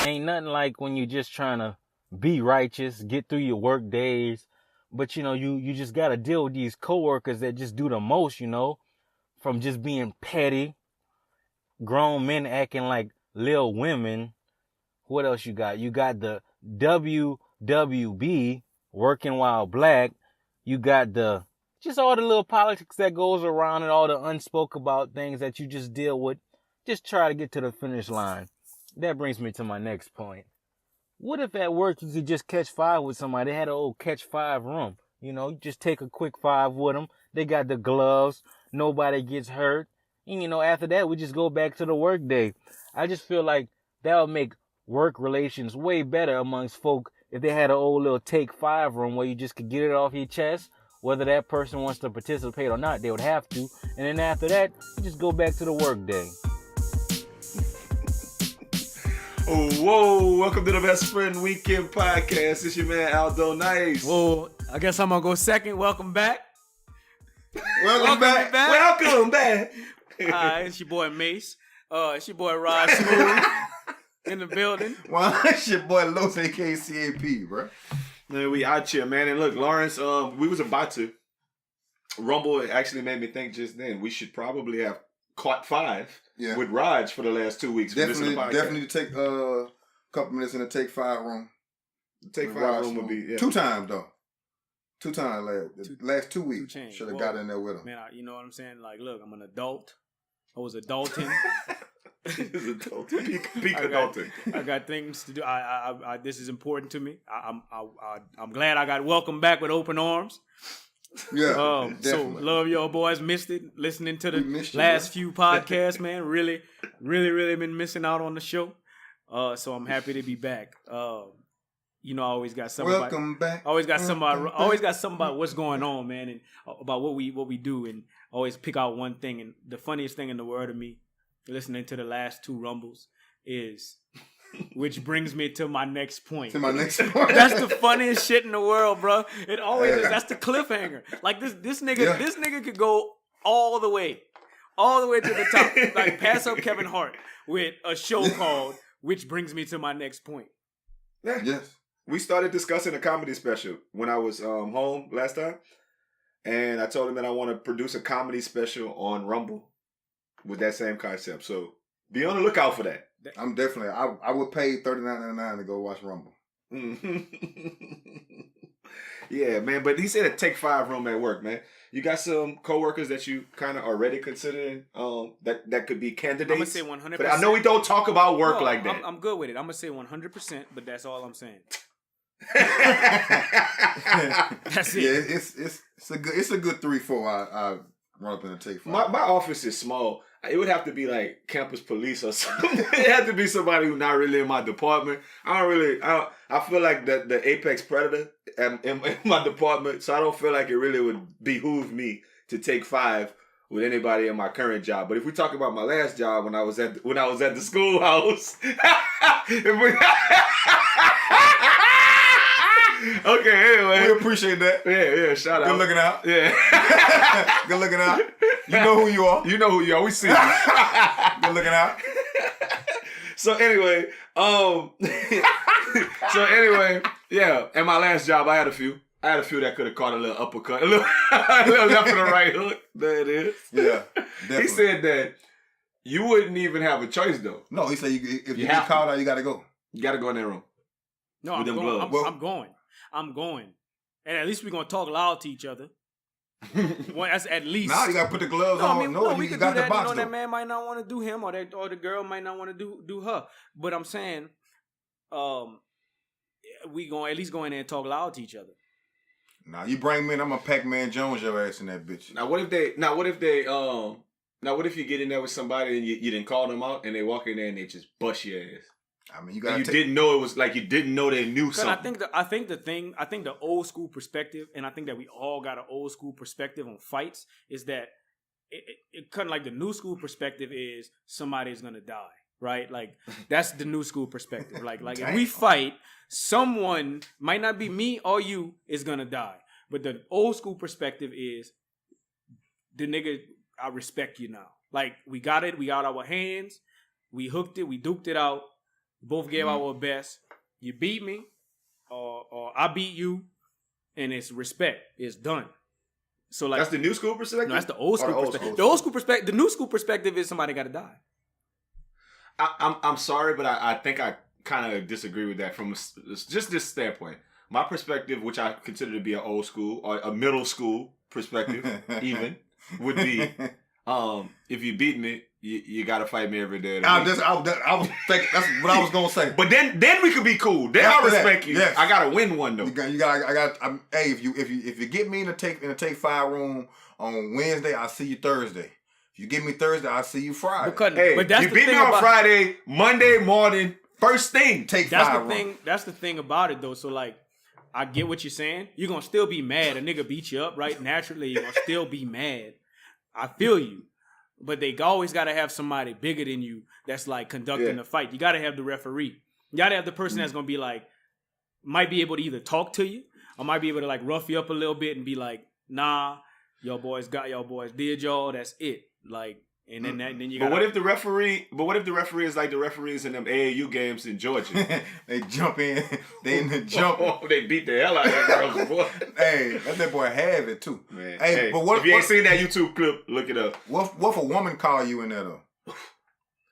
ain't nothing like when you're just trying to be righteous, get through your work days, but you just gotta deal with these coworkers that just do the most, from just being petty, grown men acting like little women. What else you got? You got the WWB, working while black. You got just all the little politics that goes around and all the unspoken about things that you just deal with. Just try to get to the finish line. That brings me to my next point. What if at work you could just catch five with somebody? They had an old catch five room. You just take a quick five with them. They got the gloves. Nobody gets hurt. And, after that, we just go back to the work day. I just feel like that would make work relations way better amongst folk if they had an old little take five room where you just could get it off your chest. Whether that person wants to participate or not, they would have to. And then after that, you just go back to the work day. Oh, whoa, welcome to the Best Friend Weekend Podcast. It's your man, Aldo NICE. Whoa, I guess I'm going to go second. Welcome back. Welcome back. Welcome back. It's your boy Mace. It's your boy Rog Smuve in the building. Well, it's your boy Lesean C.A.P, bro. Man, we out here, man. And look, Lawrence, we was about to. Rumble actually made me think just then we should probably have caught five with Raj for the last 2 weeks. Definitely take a couple minutes in the take five room. The take five room would be 2 times though. 2 times last 2 weeks. Should have got in there with him. Man, you know what I'm saying? Like, look, I'm an adult. I was adulting. Peak adulting. I got things to do. I this is important to me. I'm glad I got welcomed back with open arms. Yeah, so love y'all boys. Missed it listening to the last few podcasts, man. Really been missing out on the show. So I'm happy to be back. I always got something. Welcome back. Always got something about what's going on, man, and about what we do, and always pick out one thing. And the funniest thing in the world to me, listening to the last 2 rumbles, is. Which brings me to my next point. That's the funniest shit in the world, bro. It always is. That's the cliffhanger. Like this nigga could go all the way to the top. Like pass up Kevin Hart with a show called Which Brings Me to My Next Point. Yeah. Yes. We started discussing a comedy special when I was home last time. And I told him that I want to produce a comedy special on Rumble with that same concept. So be on the lookout for that. I'm definitely. I would pay $39.99 to go watch Rumble. Yeah, man. But he said a take five room at work, man. You got some coworkers that you kind of already considering that could be candidates. I'm gonna say 100%. But I know we don't talk about work like that. I'm good with it. I'm gonna say 100%, but that's all I'm saying. That's it. Yeah, it's a good 3-4. I run up in a take five. My office is small. It would have to be like campus police or something. It had to be somebody who's not really in my department. I feel like the apex predator in my department, so I don't feel like it really would behoove me to take five with anybody in my current job. But if we talk about my last job when I was at the schoolhouse, okay, anyway. We appreciate that. Yeah, shout out. Good looking out. Yeah. Good looking out. You know who you are. You know who you are. We see you. Good looking out. So anyway, yeah. At my last job, I had a few that could have caught a little uppercut, a little left and a right hook. There it is. Yeah, definitely. He said that you wouldn't even have a choice though. No, he said if you get called out, you got to go. You got to go in that room. No, I'm going. I'm going. And at least we're going to talk loud to each other. Well, that's at least. Now you got to put the gloves on. We you could got do the that. box. That man might not want to do him, or the girl might not want to do her. But I'm saying, we going at least go in there and talk loud to each other. Now you bring me in, I'm a Pacman Jones your ass in that bitch. Now what if you get in there with somebody and you didn't call them out and they walk in there and they just bust your ass? I mean, you didn't know it was like you didn't know they knew something. I think the old school perspective, and I think that we all got an old school perspective on fights, is that it kind of like the new school perspective is somebody's gonna die, right? Like that's the new school perspective. Like if we fight, someone might not be me or you is gonna die. But the old school perspective is the nigga, I respect you now. Like we got it, we got our hands, we hooked it, we duked it out. Both gave our best. You beat me, or I beat you, and it's respect. It's done. So like that's the new school perspective. No, that's the old school perspective. The old school perspective. The new school perspective is somebody got to die. I'm sorry, but I think I kind of disagree with that from just this standpoint. My perspective, which I consider to be an old school or a middle school perspective, even would be, if you beat me, you got to fight me every day. I was thinking that's what I was gonna say. But then we could be cool. Then I respect you. Yes. I gotta win one though. Hey, if you get me in the take 5 room on Wednesday, I'll see you Thursday. If you get me Thursday, I'll see you Friday. But that's you beat me on Friday, Monday morning, first thing. Take 5 room. That's the thing about it though. So like, I get what you're saying. You're gonna still be mad. A nigga beat you up, right? Naturally, you're gonna still be mad. I feel you. But they always got to have somebody bigger than you that's like conducting the fight. You got to have the referee. You got to have the person that's going to be like, might be able to either talk to you or might be able to like rough you up a little bit and be like, nah, y'all boys did y'all. That's it. Like, and then then you got. But what if the referee is like the referees in them AAU games in Georgia? They jump in. They in the jump. They beat the hell out of that girl, boy. Hey, let that boy have it too. Man. Hey, but if you ain't seen that YouTube clip, look it up. What if a woman call you in there though?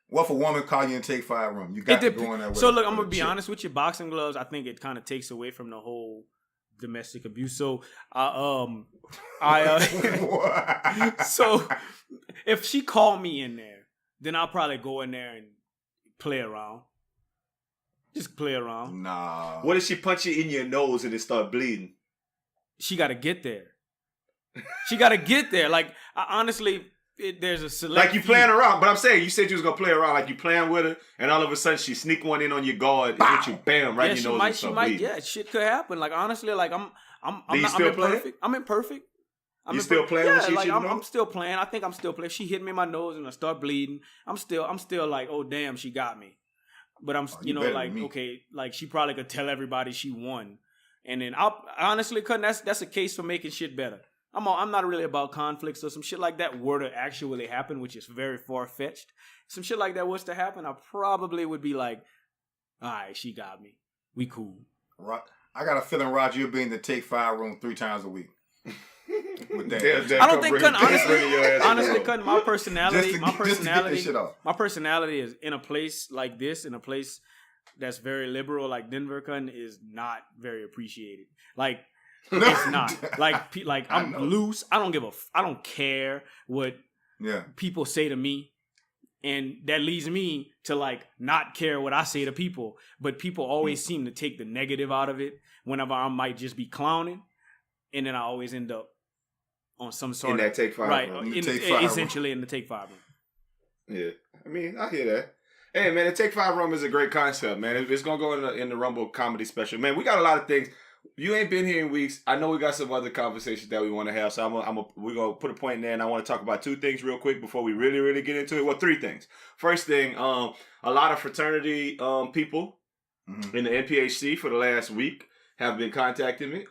What if a woman call you in take 5 room? You got to go in there with So look, I'm gonna be honest with you. Boxing gloves, I think it kind of takes away from the whole domestic abuse. So so if she called me in there, then I'll probably go in there and play around. Just play around. Nah. What if she punch you in your nose and it start bleeding? She got to get there. She got to get there. Like, honestly, there's a select. Like you playing around, but I'm saying you said you was gonna play around. Like you playing with her, and all of a sudden she sneak one in on your guard and hit you, bam, right in your nose. She might. Yeah, shit could happen. Like honestly, like I'm imperfect. I'm imperfect. You still playing? Yeah, like I'm still playing. I think I'm still playing. She hit me in my nose and I start bleeding. I'm still like, oh damn, she got me. But I'm, like, okay, like she probably could tell everybody she won, and then I honestly couldn't. That's a case for making shit better. I'm not really about conflicts or some shit like that were to actually happen, which is very far fetched. Some shit like that was to happen, I probably would be like, all right, she got me. We cool. Right. I got a feeling, Roger, you'll be in the take 5 room 3 times a week. With that. I don't think honestly, my personality is in a place like this, in a place that's very liberal, like Denver, is not very appreciated. Like, it's not like I'm loose. I don't care what people say to me, and that leads me to like not care what I say to people. But people always seem to take the negative out of it whenever I might just be clowning, and then I always end up on some sort in that take 5 right room. Essentially in the take 5 room. Yeah, I mean I hear that. Hey man, the take 5 room is a great concept, man. It's gonna go in the Rumble comedy special, man. We got a lot of things. You ain't been here in weeks. I know we got some other conversations that we want to have, so we're going to put a point in there, and I want to talk about 2 things real quick before we really, really get into it. Well, 3 things. First thing, a lot of fraternity people in the NPHC for the last week have been contacting me.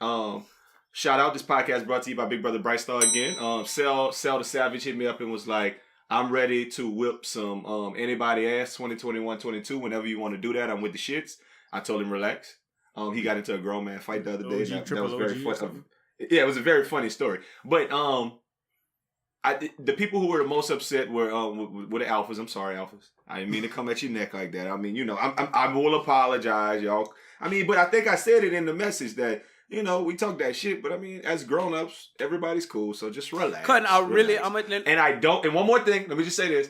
Shout out, this podcast brought to you by Big Brother Brightstar again. Sell the Savage hit me up and was like, I'm ready to whip some anybody ass 2021-22. Whenever you want to do that, I'm with the shits. I told him relax. He got into a grown man fight the other day. That was very funny. Yeah, it was a very funny story. But the people who were the most upset were the alphas. I'm sorry, alphas. I didn't mean to come at your neck like that. I mean, I will apologize, y'all. I mean, but I think I said it in the message that we talk that shit. But I mean, as grown-ups, everybody's cool. So just relax. And one more thing. Let me just say this.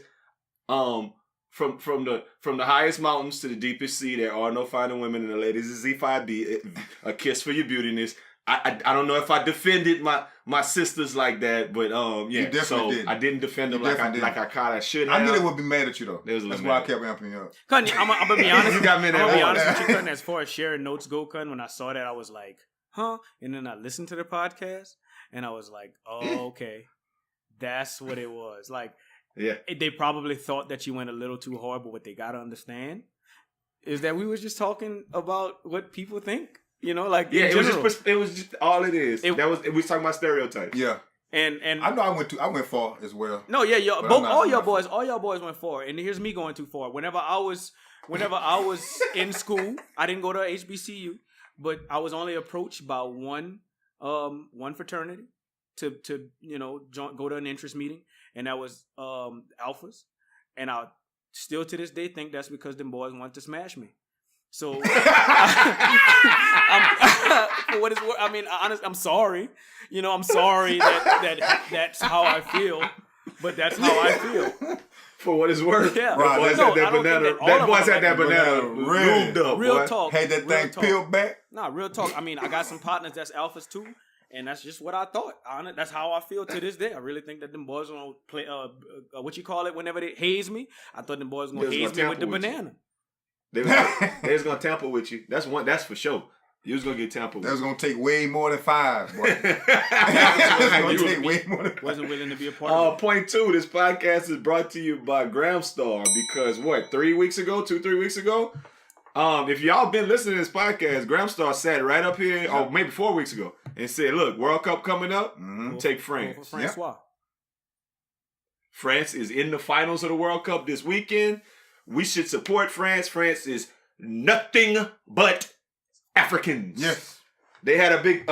From the highest mountains to the deepest sea, there are no finer women than the ladies of Z5B. A kiss for your beautiness. I don't know if I defended my sisters like that, but yeah. So did. I didn't defend them like I kind of should have. I knew they would be mad at you though. That's why I kept amping you up. I'm gonna be honest. I'm gonna be honest with you, Cutting. As far as sharing notes go, Cutting, when I saw that, I was like, huh? And then I listened to the podcast, and I was like, oh, okay, that's what it was. Like. Yeah, they probably thought that you went a little too hard, but what they gotta understand is that we was just talking about what people think. Like it was just all it is. We was talking about stereotypes. Yeah, And I know I went far as well. no, yeah, But all y'all boys went far. And here's me going too far. Whenever I was in school, I didn't go to HBCU, but I was only approached by one fraternity to go to an interest meeting, and that was Alphas, and I still to this day think that's because them boys want to smash me. So, for what it's worth, I mean, I'm sorry. I'm sorry that that's how I feel, but that's how I feel. For what it's worth. Yeah. Right. That boy's had that banana lubed up. Real boy. talk. Had that thing peeled back. Nah, real talk. I mean, I got some partners that's alphas too, and that's just what I thought. That's how I feel to this day. I really think that them boys gonna play what you call it whenever they haze me. I thought them boys gonna haze me with the banana. They was gonna tamper with you. That's for sure. You was gonna get tampered with. That was gonna take way more than 5, boy. Wasn't willing to be a part of it. Point 2, this podcast is brought to you by Gramstar because 3 weeks ago, 2-3 weeks ago, if y'all been listening to this podcast, Gramstar sat right up here, or maybe 4 weeks ago, and said, "Look, World Cup coming up, take France." Francois. France is in the finals of the World Cup this weekend. We should support France. France is nothing but Africans. Yes. They had a big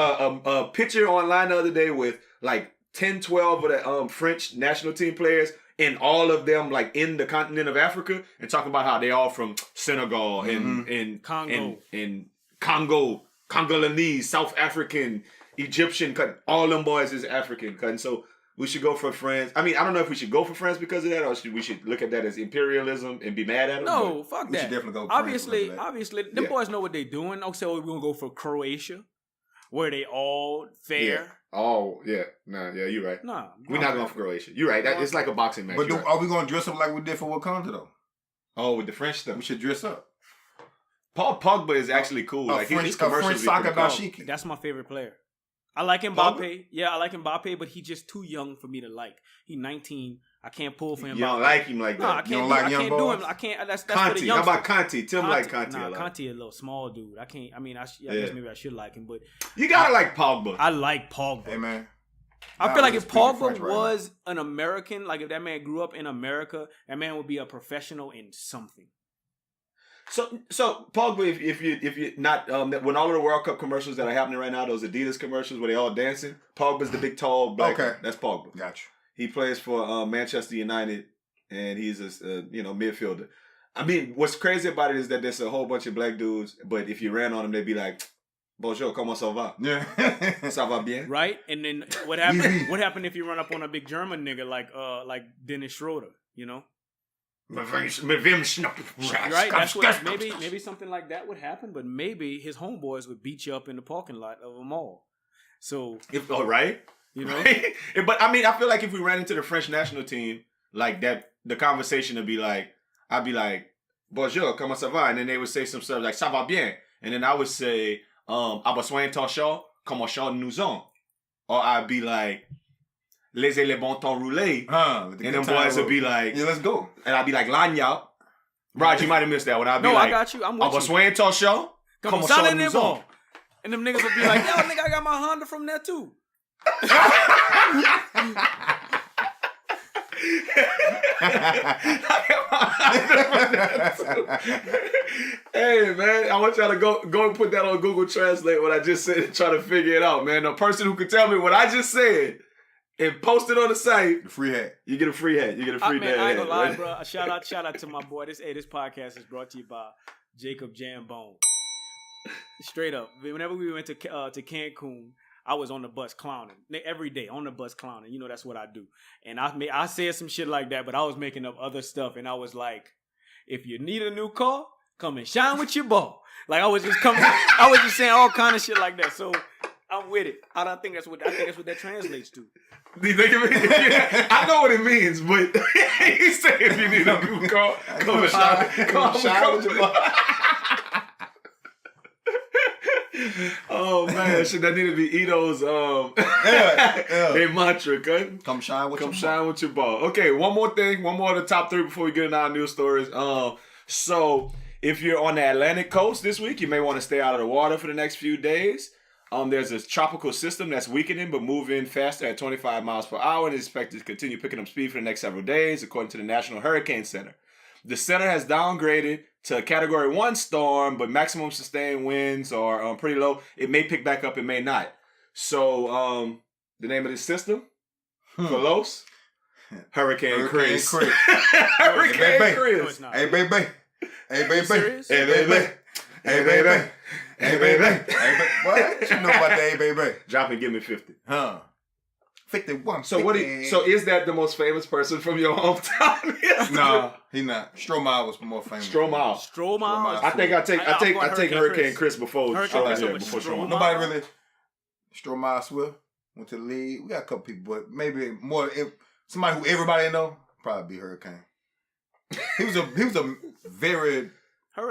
picture online the other day with like 10, 12 of the French national team players, and all of them like in the continent of Africa, and talking about how they all from Senegal and Congo and Congo, Congolese, South African, Egyptian. All them boys is African. And so we should go for France. I mean, I don't know if we should go for France because of that, or we should look at that as imperialism and be mad at them. No, fuck that. We should definitely go for Obviously, them boys know what they're doing. Okay, so we're going to go for Croatia, where they all fair. Yeah. Oh, yeah. Nah, yeah, you're right. Nah. We're not going for Croatia. You're right. It's like a boxing match. But are we going to dress up like we did for Wakanda, though? Oh, with the French stuff. We should dress up. Paul Pogba is actually cool. Like French soccer dashiki. That's my favorite player. I like Mbappe. Yeah, I like Mbappe, but he's just too young for me to like. He's 19. I can't pull for him. You don't like him like that. No, I can't. I can't do him. I can't. That's Conte. for the youngsters. How about Conte? Tim like Conte. Nah, Conte a little small dude. I can't. I mean, I guess maybe I should like him, but you gotta like Pogba. I like Pogba. Hey man, I feel like if Pogba was an American, like if that man grew up in America, that man would be a professional in something. So Pogba, if you not when all of the World Cup commercials that are happening right now, those Adidas commercials where they all dancing, Pogba's the big tall black. Okay, that's Pogba. Gotcha. He plays for Manchester United, and he's a midfielder. I mean, what's crazy about it is that there's a whole bunch of black dudes, but if you ran on them, they'd be like, "Bonjour, comment ça va? Yeah, ça va bien." Right? And then what happened? What happened if you run up on a big German nigga like Dennis Schroeder? You know. Right, that's what maybe something like that would happen, but maybe his homeboys would beat you up in the parking lot of a mall. So, right, you know. Right? But I mean, I feel like if we ran into the French national team like that, the conversation would be like, I'd be like, "Bonjour, comment ça va?" And then they would say some stuff like "ça va bien," and then I would say, "A besoin ton chat, comment chat nous on?" Or I'd be like, "Laissez les bon temps rouler," and them boys would be like, "Yeah, let's go." And I'd be like, "Lanya." Rod, you might have missed that one. I'd be like, I got you. I'm with you. Besoin ton chat, comment chat nous on? And them niggas would be like, "Yo, nigga, I got my Honda from there too." Hey man, I want y'all to go and put that on Google Translate what I just said and try to figure it out, man. The person who could tell me what I just said and post it on the site, the free hat. You get a free hat. You get a free hat. I ain't gonna lie, bro. Shout out to my boy. This podcast is brought to you by Jacob Jambone. Straight up. Whenever we went to Cancun, I was on the bus clowning. Every day on the bus clowning. You know that's what I do. And I said some shit like that, but I was making up other stuff. And I was like, if you need a new car, come and shine with your ball. Like I was just saying all kind of shit like that. So I'm with it. I think that's what that translates to. Do you think it means? Yeah, I know what it means, but he said if you need a new car, come and shine with your ball. Oh man, shit! That need to be Ito's their mantra. Come shine with your ball. Okay, one more thing, one more of the top 3 before we get into our news stories. So if you're on the Atlantic coast this week, you may want to stay out of the water for the next few days. There's a tropical system that's weakening but moving faster at 25 miles per hour and is expected to continue picking up speed for the next several days, according to the National Hurricane Center. The center has downgraded to a Category 1 storm, but maximum sustained winds are pretty low. It may pick back up, it may not. So, the name of this system, for Los, Hurricane Chris. Hurricane Chris. Hey, baby. Hey, baby. Hey, baby. Hey, baby. Hey, baby. Hey, what? You know about the hey, baby? Drop and give me 50. Huh. 51. So so is that the most famous person from your hometown? No, he not. Stromae was more famous. Stromae. I take Hurricane Chris before Stromae. Nobody really. Stromae Swift went to the league. We got a couple people, but maybe more. If somebody who everybody know, probably be Hurricane. He was a very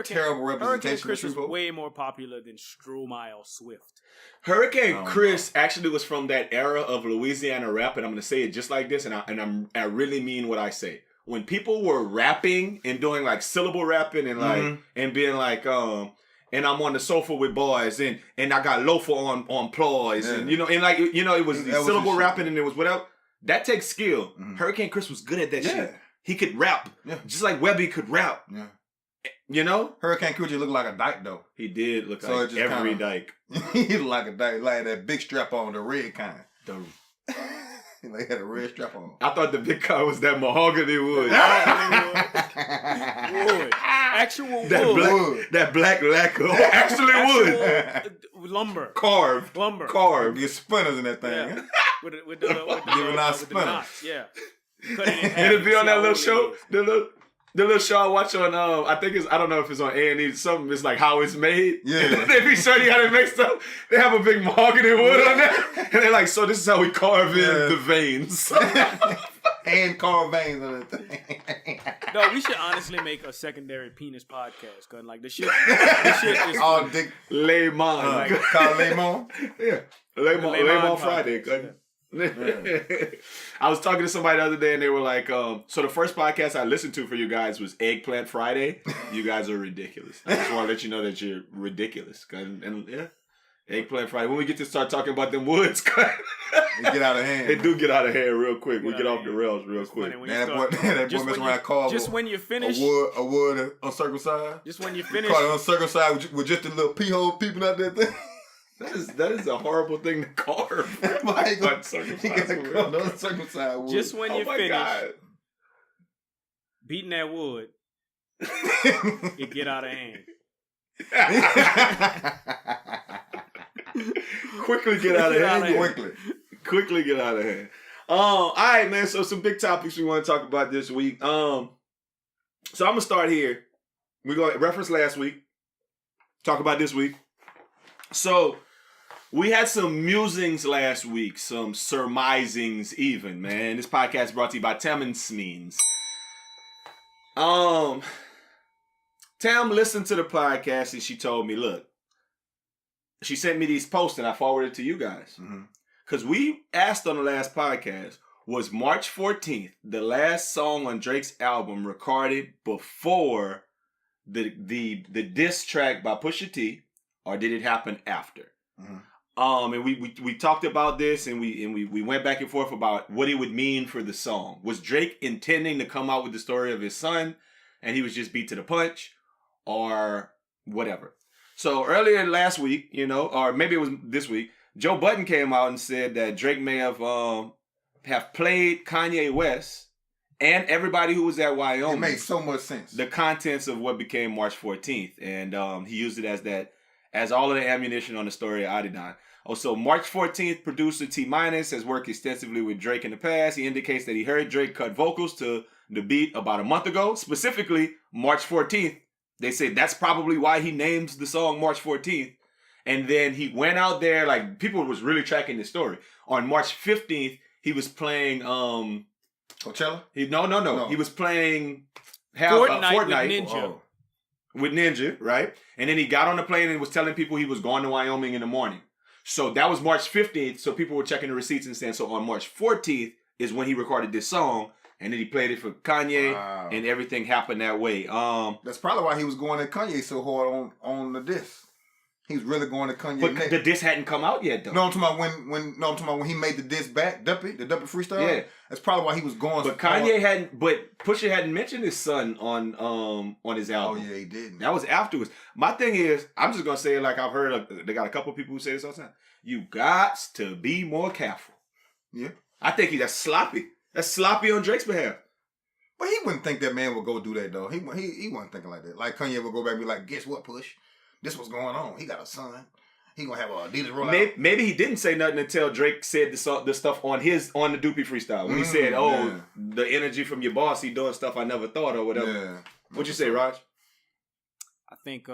terrible representation. Hurricane Chris was way more popular than Stromae or Swift. Hurricane Chris actually was from that era of Louisiana rap, and I'm going to say it just like this, and I really mean what I say. When people were rapping and doing like syllable rapping and like and being like and I'm on the sofa with boys and I got loafer on ploys and it was syllable rapping and it was whatever. That takes skill. Hurricane Chris was good at that shit. He could rap, just like Webby could rap. Yeah. You know? Hurricane Coochie looked like a dyke, though. He did look like every dyke. He looked like a dyke, like that big strap on, the red kind. He had a red strap on. I thought the big car was that mahogany wood. Wood. Actual wood. That black lacquer. Actually wood. Lumber. Carved. Get spinners in that thing. Yeah. with the knots. Yeah. And it be on that little show, the little show I watch on, I don't know if it's on A&E, something, it's like How It's Made. Yeah. They be showing you how to make stuff. They have a big mahogany wood on there. And they're like, so this is how we carve in the veins. Hand carved veins on the thing. No, we should honestly make a secondary penis podcast. Cause like the shit is all dick. Lemon. Called Lemon? Yeah. Lemon Friday. I was talking to somebody the other day and they were like, so the first podcast I listened to for you guys was Eggplant Friday. You guys are ridiculous. I just want to let you know that you're ridiculous. And Eggplant Friday. When we get to start talking about them woods, they get out of hand. They do get out of hand real quick. We get off the rails real quick. That boy messing around called just when you finish a wood uncircumcised. Just when you finish, call it uncircumcised with just a little pee hole peeping out that thing. That is a horrible thing to carve. Uncircumcised wood. Just when you finish beating that wood, it get out of hand. Quickly get out of hand. Quickly get out of hand. All right, man. So some big topics we want to talk about this week. So I'm gonna start here. We're gonna reference last week. Talk about this week. So we had some musings last week, some surmisings even, man. This podcast brought to you by Pacman. Tam listened to the podcast and she told me, look, she sent me these posts and I forwarded to you guys. Because we asked on the last podcast, was March 14th the last song on Drake's album recorded before the diss track by Pusha T, or did it happen after? And we talked about this and we went back and forth about what it would mean for the song. Was Drake intending to come out with the story of his son and he was just beat to the punch, or whatever? So earlier last week, or maybe it was this week, Joe Budden came out and said that Drake may have played Kanye West and everybody who was at Wyoming. It makes so much sense. The contents of what became March 14th, and he used it as all of the ammunition on the story of Adidon. Also, March 14th, producer T- has worked extensively with Drake in the past. He indicates that he heard Drake cut vocals to the beat about a month ago. Specifically, March 14th. They say that's probably why he names the song March 14th. And then he went out there, like, people was really tracking the story. On March 15th, he was playing... Coachella? No. He was playing Fortnite with Ninja, right? And then he got on the plane and was telling people he was going to Wyoming in the morning. So that was March 15th. So people were checking the receipts and saying, so on March 14th is when he recorded this song. And then he played it for Kanye, and everything happened that way. That's probably why he was going at Kanye so hard on the diss. He was really going to Kanye. But the diss hadn't come out yet, though. No, I'm talking about when he made the diss back, the Duppy freestyle. Yeah, that's probably why he was going. But Kanye hadn't. But Pusha hadn't mentioned his son on his album. Oh yeah, he didn't. That was afterwards. My thing is, I'm just gonna say it like I've heard. They got a couple of people who say this all the time. You got to be more careful. Yeah, I think that's sloppy. That's sloppy on Drake's behalf. But he wouldn't think that man would go do that though. He wasn't thinking like that. Like Kanye would go back and be like, "Guess what, Push? This what's going on. He got a son. He gonna have a Adidas rollout." Maybe he didn't say nothing until Drake said the stuff on the Doopy freestyle when he said, the energy from your boss, he doing stuff I never thought or whatever. Yeah. What'd you say, Raj? I think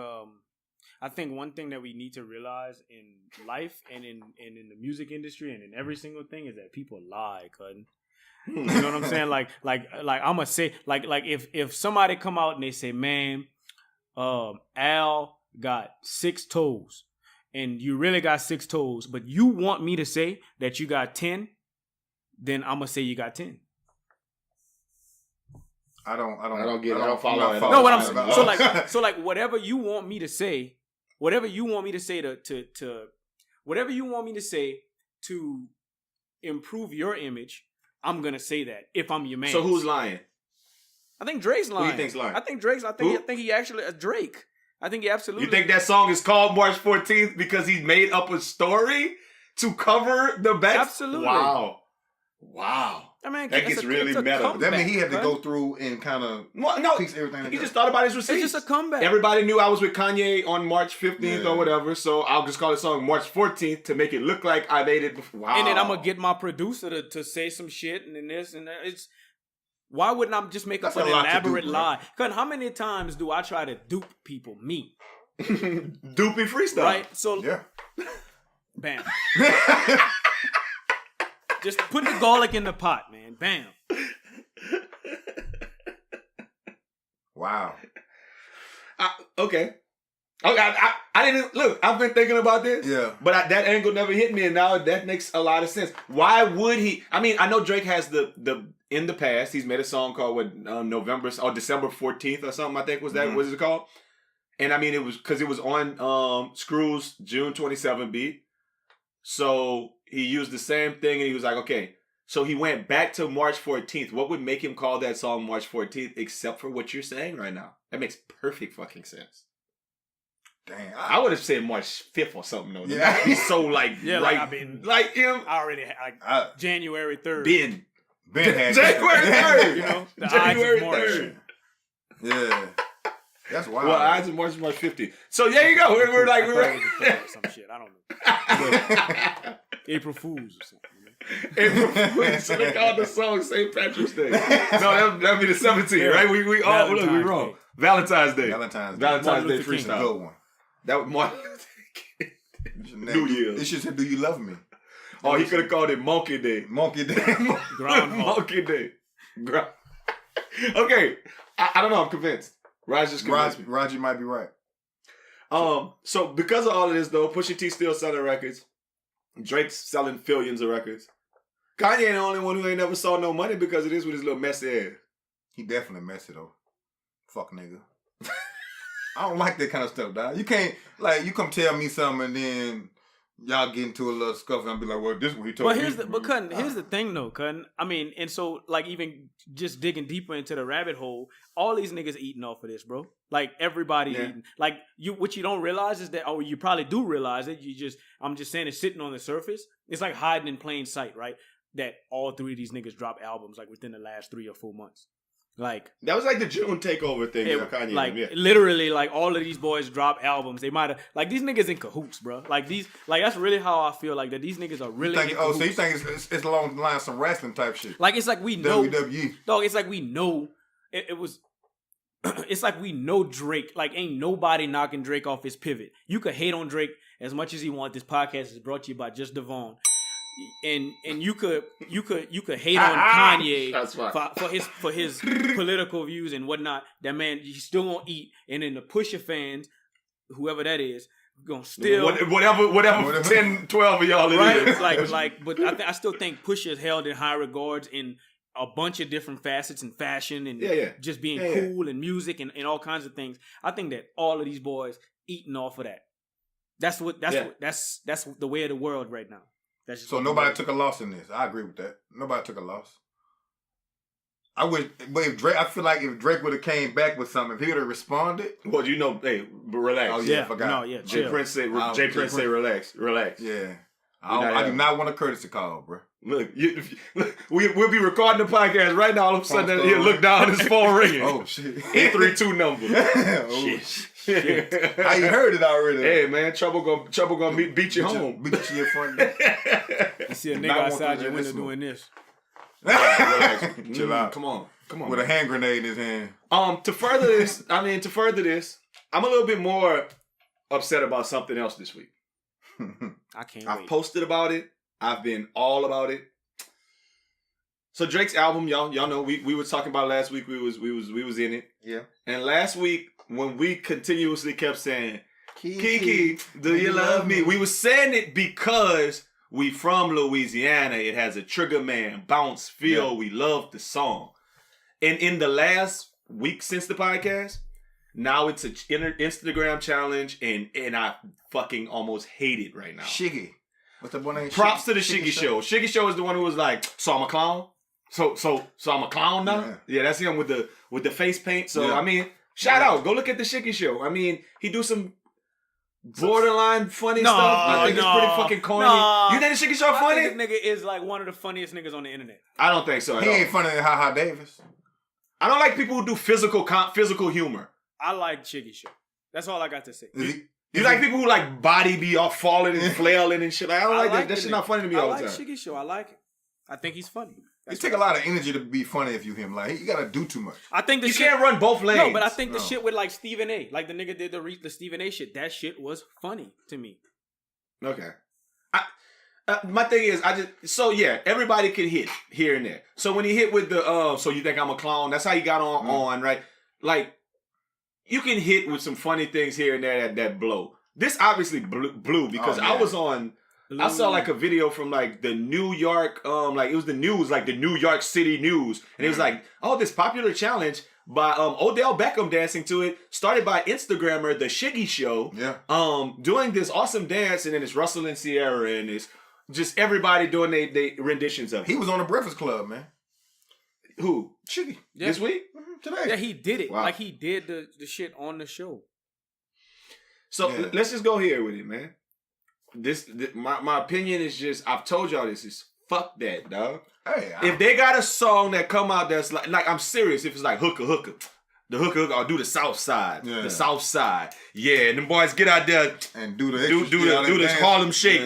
one thing that we need to realize in life and in the music industry and in every single thing is that people lie, cuz. You know what I'm saying? Like I'm gonna say like if somebody come out and they say, "Man, Al got 6 toes," and you really got 6 toes, but you want me to say that you got 10, then I'm gonna say you got 10. I don't get it. I don't follow it. No, what I'm saying. So like whatever you want me to say, whatever you want me to say whatever you want me to say to improve your image, I'm gonna say that if I'm your man. So who's lying? I think Drake's lying. Who do you think's lying? I think he actually Drake. I think he absolutely. You think that song is called March 14th because he made up a story to cover the back? Absolutely. Wow. I mean, that gets really meta. That means he had to go through and kind of piece everything together. He just thought about his receipts. It's just a comeback. Everybody knew I was with Kanye on March 15th or whatever, so I'll just call the song March 14th to make it look like I made it before. Wow. And then I'm going to get my producer to say some shit and then this and that. Why wouldn't I just make up an elaborate lie? Because how many times do I try to dupe people? Me. Doopy freestyle. Right? So, bam. Just put the garlic in the pot, man. Bam. Wow. Okay. I didn't look. I've been thinking about this. Yeah. But that angle never hit me, and now that makes a lot of sense. Why would he? I mean, I know Drake has the in the past. He's made a song called December 14th or something. I think was that. What is it called? And I mean, it was because it was on Screw's June 27 beat. So he used the same thing, and he was like, okay. So he went back to March 14th. What would make him call that song March 14th, except for what you're saying right now? That makes perfect fucking sense. Damn, I would have said March 5th or something though. Yeah, that'd be so like I mean, like him. I already had January 3rd. Ben had January 3rd. You know, the January odds of March. 3rd. Yeah, that's wild. Well, odds of March 50. So there you go. We're like some shit. I don't know. April Fools or something. April Fools. So they called the song St. Patrick's Day. No, that'd be the 17th, right? We all look, we wrong. Valentine's Day. Valentine's Day freestyle. Good one. That was Martin New Year's. It should say, "Do you love me?" Oh, he could have called it Monkey Day. Monkey Day. Monkey Day. Okay. I don't know. I'm convinced. Raj just convinced me. Raj, you might be right. So because of all of this, though, Pusha T still selling records. Drake's selling billions of records. Kanye ain't the only one who ain't never saw no money because of this with his little messy ass. He definitely messy, though. Fuck nigga. I don't like that kind of stuff, dog. You can't, like, you come tell me something and then y'all get into a little scuffle and be like, well, this is what he told me. Here's the thing, though, Cutting. I mean, and so, like, even just digging deeper into the rabbit hole, all these niggas eating off of this, bro. Like, everybody eating. Like, what you don't realize is that, or you probably do realize it, I'm just saying it's sitting on the surface. It's like hiding in plain sight, right? That all 3 of these niggas drop albums, like, within the last 3 or 4 months. Like that was like the June takeover thing. Kanye, like literally, like all of these boys drop albums. They might have like these niggas in cahoots, bro. Like that's really how I feel. Like that these niggas are really. In cahoots. So you think it's along the line of some wrestling type shit? Like it's like we know WWE. Dog, it's like we know it was. It's like we know Drake. Like ain't nobody knocking Drake off his pivot. You could hate on Drake as much as he want. This podcast is brought to you by Just Devon. And you could hate on Kanye for his political views and whatnot. That man, you still gonna eat, and then the Pusha fans, whoever that is, gonna still whatever 10, 12 of y'all right? Is. But I still think Pusha is held in high regards in a bunch of different facets and fashion and just being cool and music and all kinds of things. I think that all of these boys eating off of that. That's the way of the world right now. That's just So nobody took a loss in this. I agree with that. Nobody took a loss. I wish, but I feel like if Drake would have came back with something, if he would have responded. Well, you know, hey, relax. Oh yeah, I forgot. No, yeah, Jay chill. Prince say, relax. Yeah, I do not want a courtesy call, bro. Look, we'll be recording the podcast right now. All of a sudden, he'll look down, his phone ringing. Oh shit, 832 number. Oh shit. I heard it already. Hey man, trouble gonna beat you home. Beat you to your front door. You see a nigga outside your window doing this. Chill out. Come on. With a hand grenade in his hand. To further this, I'm a little bit more upset about something else this week. I can't I've wait. posted about it. I've been all about it. So Drake's album, y'all know we were talking about last week. We was in it. Yeah. And last week when we continuously kept saying, Kiki, do you love me? We were saying it because we from Louisiana. It has a trigger man, bounce, feel. Yeah. We love the song. And in the last week since the podcast, now it's an Instagram challenge, and I fucking almost hate it right now. Shiggy. What's the one name? Props to the Shiggy Show. Shiggy Show is the one who was like, so I'm a clown? So I'm a clown now? Yeah, that's him with the face paint. So, yeah. I mean, shout out. Go look at the Shiggy Show. I mean, he do some borderline funny stuff. I think it's pretty fucking corny. You think the Shiggy Show funny? I think this nigga is like one of the funniest niggas on the internet. I don't think so at all. He ain't funnier than Ha Davis. I don't like people who do physical humor. I like Shiggy Show. That's all I got to say. You like people who like body be all falling and flailing and shit. I don't like that. That shit not funny to me all the time. I like Shiggy Show. I like it. I think he's funny. It take a lot of energy to be funny if you him. Like, you gotta do too much. I think you can't run both lanes. No, but I think the shit with like Stephen A. Like the nigga did the Stephen A. shit. That shit was funny to me. Okay. My thing is, everybody can hit here and there. So when he hit with the, so you think I'm a clown? That's how he got on, right? Like, you can hit with some funny things here and there that blow. This obviously blew because I was on. I saw like a video from like the New York, like it was the news, like the New York City news, and it was like, oh, this popular challenge by Odell Beckham dancing to it, started by Instagrammer The Shiggy Show, doing this awesome dance, and then it's Russell and Sierra, and it's just everybody doing they renditions of it. He was on the Breakfast Club, man. Who? Shiggy. Yeah. This week? Today. Yeah, he did it. Wow. Like he did the shit on the show. So let's just go here with it, man. My opinion is just, I've told y'all this, is fuck that, dog. Hey, if they got a song that come out that's like I'm serious, if it's like hooker, the hooker, I'll do the South Side, the South Side, and them boys get out there and do this Harlem Shake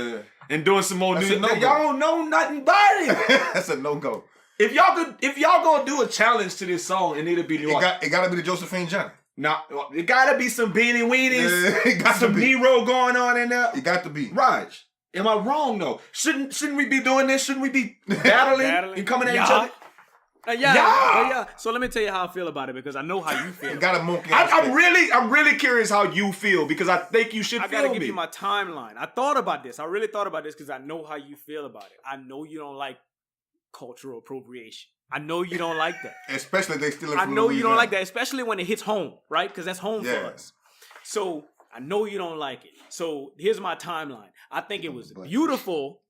and doing some more new. Y'all don't know nothing about it. That's a no-go. If y'all gonna do a challenge to this song, it need to be New York. It gotta be the Josephine Johnny. Now, it gotta be some Beanie Weenies, some Nero going on in there. It got to be. Raj, am I wrong though? Shouldn't we be doing this? Shouldn't we be battling and coming at each other? Yeah. So let me tell you how I feel about it because I know how you feel. You got a monkey. I'm really curious how you feel because I think you should feel me. I gotta give you my timeline. I thought about this. I really thought about this because I know how you feel about it. I know you don't like cultural appropriation. I know you don't like that. Especially if they steal it from I know Louisiana. You don't like that, especially when it hits home, right? Because that's home for us. So I know you don't like it. So here's my timeline. I think it was beautiful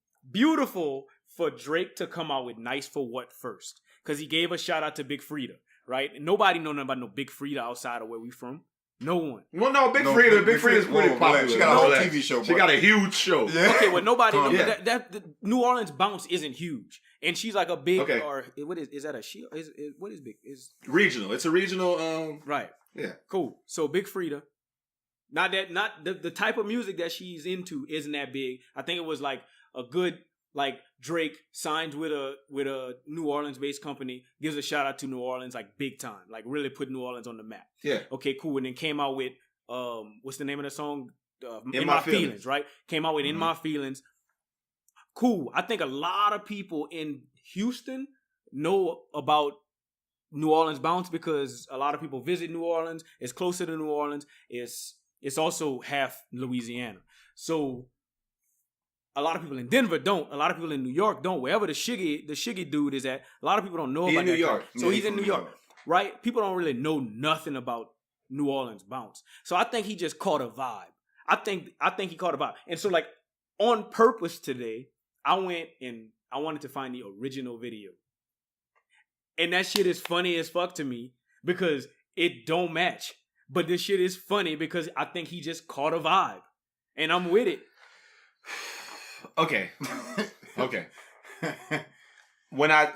for Drake to come out with Nice for What first. Because he gave a shout out to Big Frida, right? And nobody know nothing about no Big Frida outside of where we from. No one. Well, no, Big Frida's pretty popular. She got a whole TV show. She got a huge show. Yeah. Okay, well, nobody knows. The New Orleans bounce isn't huge. And she's like a big, or what is that a she? What is big? Is regional. It's a regional, right. Yeah. Cool. So Big Frida, not the type of music that she's into isn't that big. I think it was like a good, like Drake signs with a New Orleans based company, gives a shout out to New Orleans like big time, like really put New Orleans on the map. Yeah. Okay, cool. And then came out with what's the name of the song? In My Feelings, right? Came out with In My Feelings. Cool. I think a lot of people in Houston know about New Orleans bounce because a lot of people visit New Orleans. It's closer to New Orleans. It's also half Louisiana. So a lot of people in Denver don't. A lot of people in New York don't. Wherever the Shiggy dude is at, a lot of people don't know about New York. So he's in New York, right? People don't really know nothing about New Orleans bounce. So I think he just caught a vibe. I think he caught a vibe. And so like on purpose today, I went and I wanted to find the original video. And that shit is funny as fuck to me because it don't match. But this shit is funny because I think he just caught a vibe. And I'm with it. Okay. When I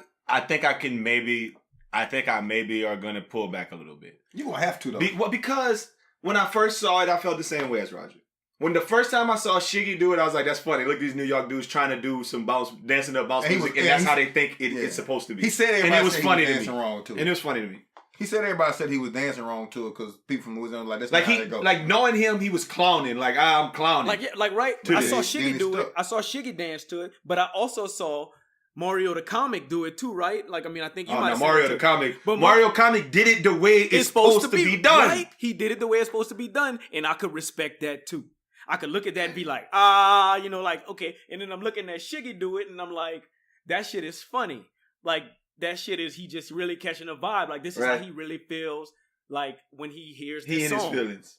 think I maybe are gonna pull back a little bit. You gonna have to though. Because when I first saw it, I felt the same way as Roger. When the first time I saw Shiggy do it, I was like, "That's funny. Look, these New York dudes trying to do some dancing up bounce music, and that's how they think it's supposed to be." He said and it was funny to me. Wrong too. And it was funny to me. He said everybody said he was dancing wrong to it because people from Louisiana like that's like not how they go. Like knowing him, he was clowning. Like I'm clowning. Right. I saw this. Shiggy do it. I saw Shiggy dance to it, but I also saw Mario the Comic do it too, right? Like, I mean, I think you might have Mario said the Comic. But Mario Comic did it the way it's supposed to be done. Right? He did it the way it's supposed to be done, and I could respect that too. I could look at that and be like, like, okay. And then I'm looking at Shiggy do it, and I'm like, that shit is funny. Like, that shit is, he just really catching a vibe. Like, this is how he really feels like when he hears this song. He in his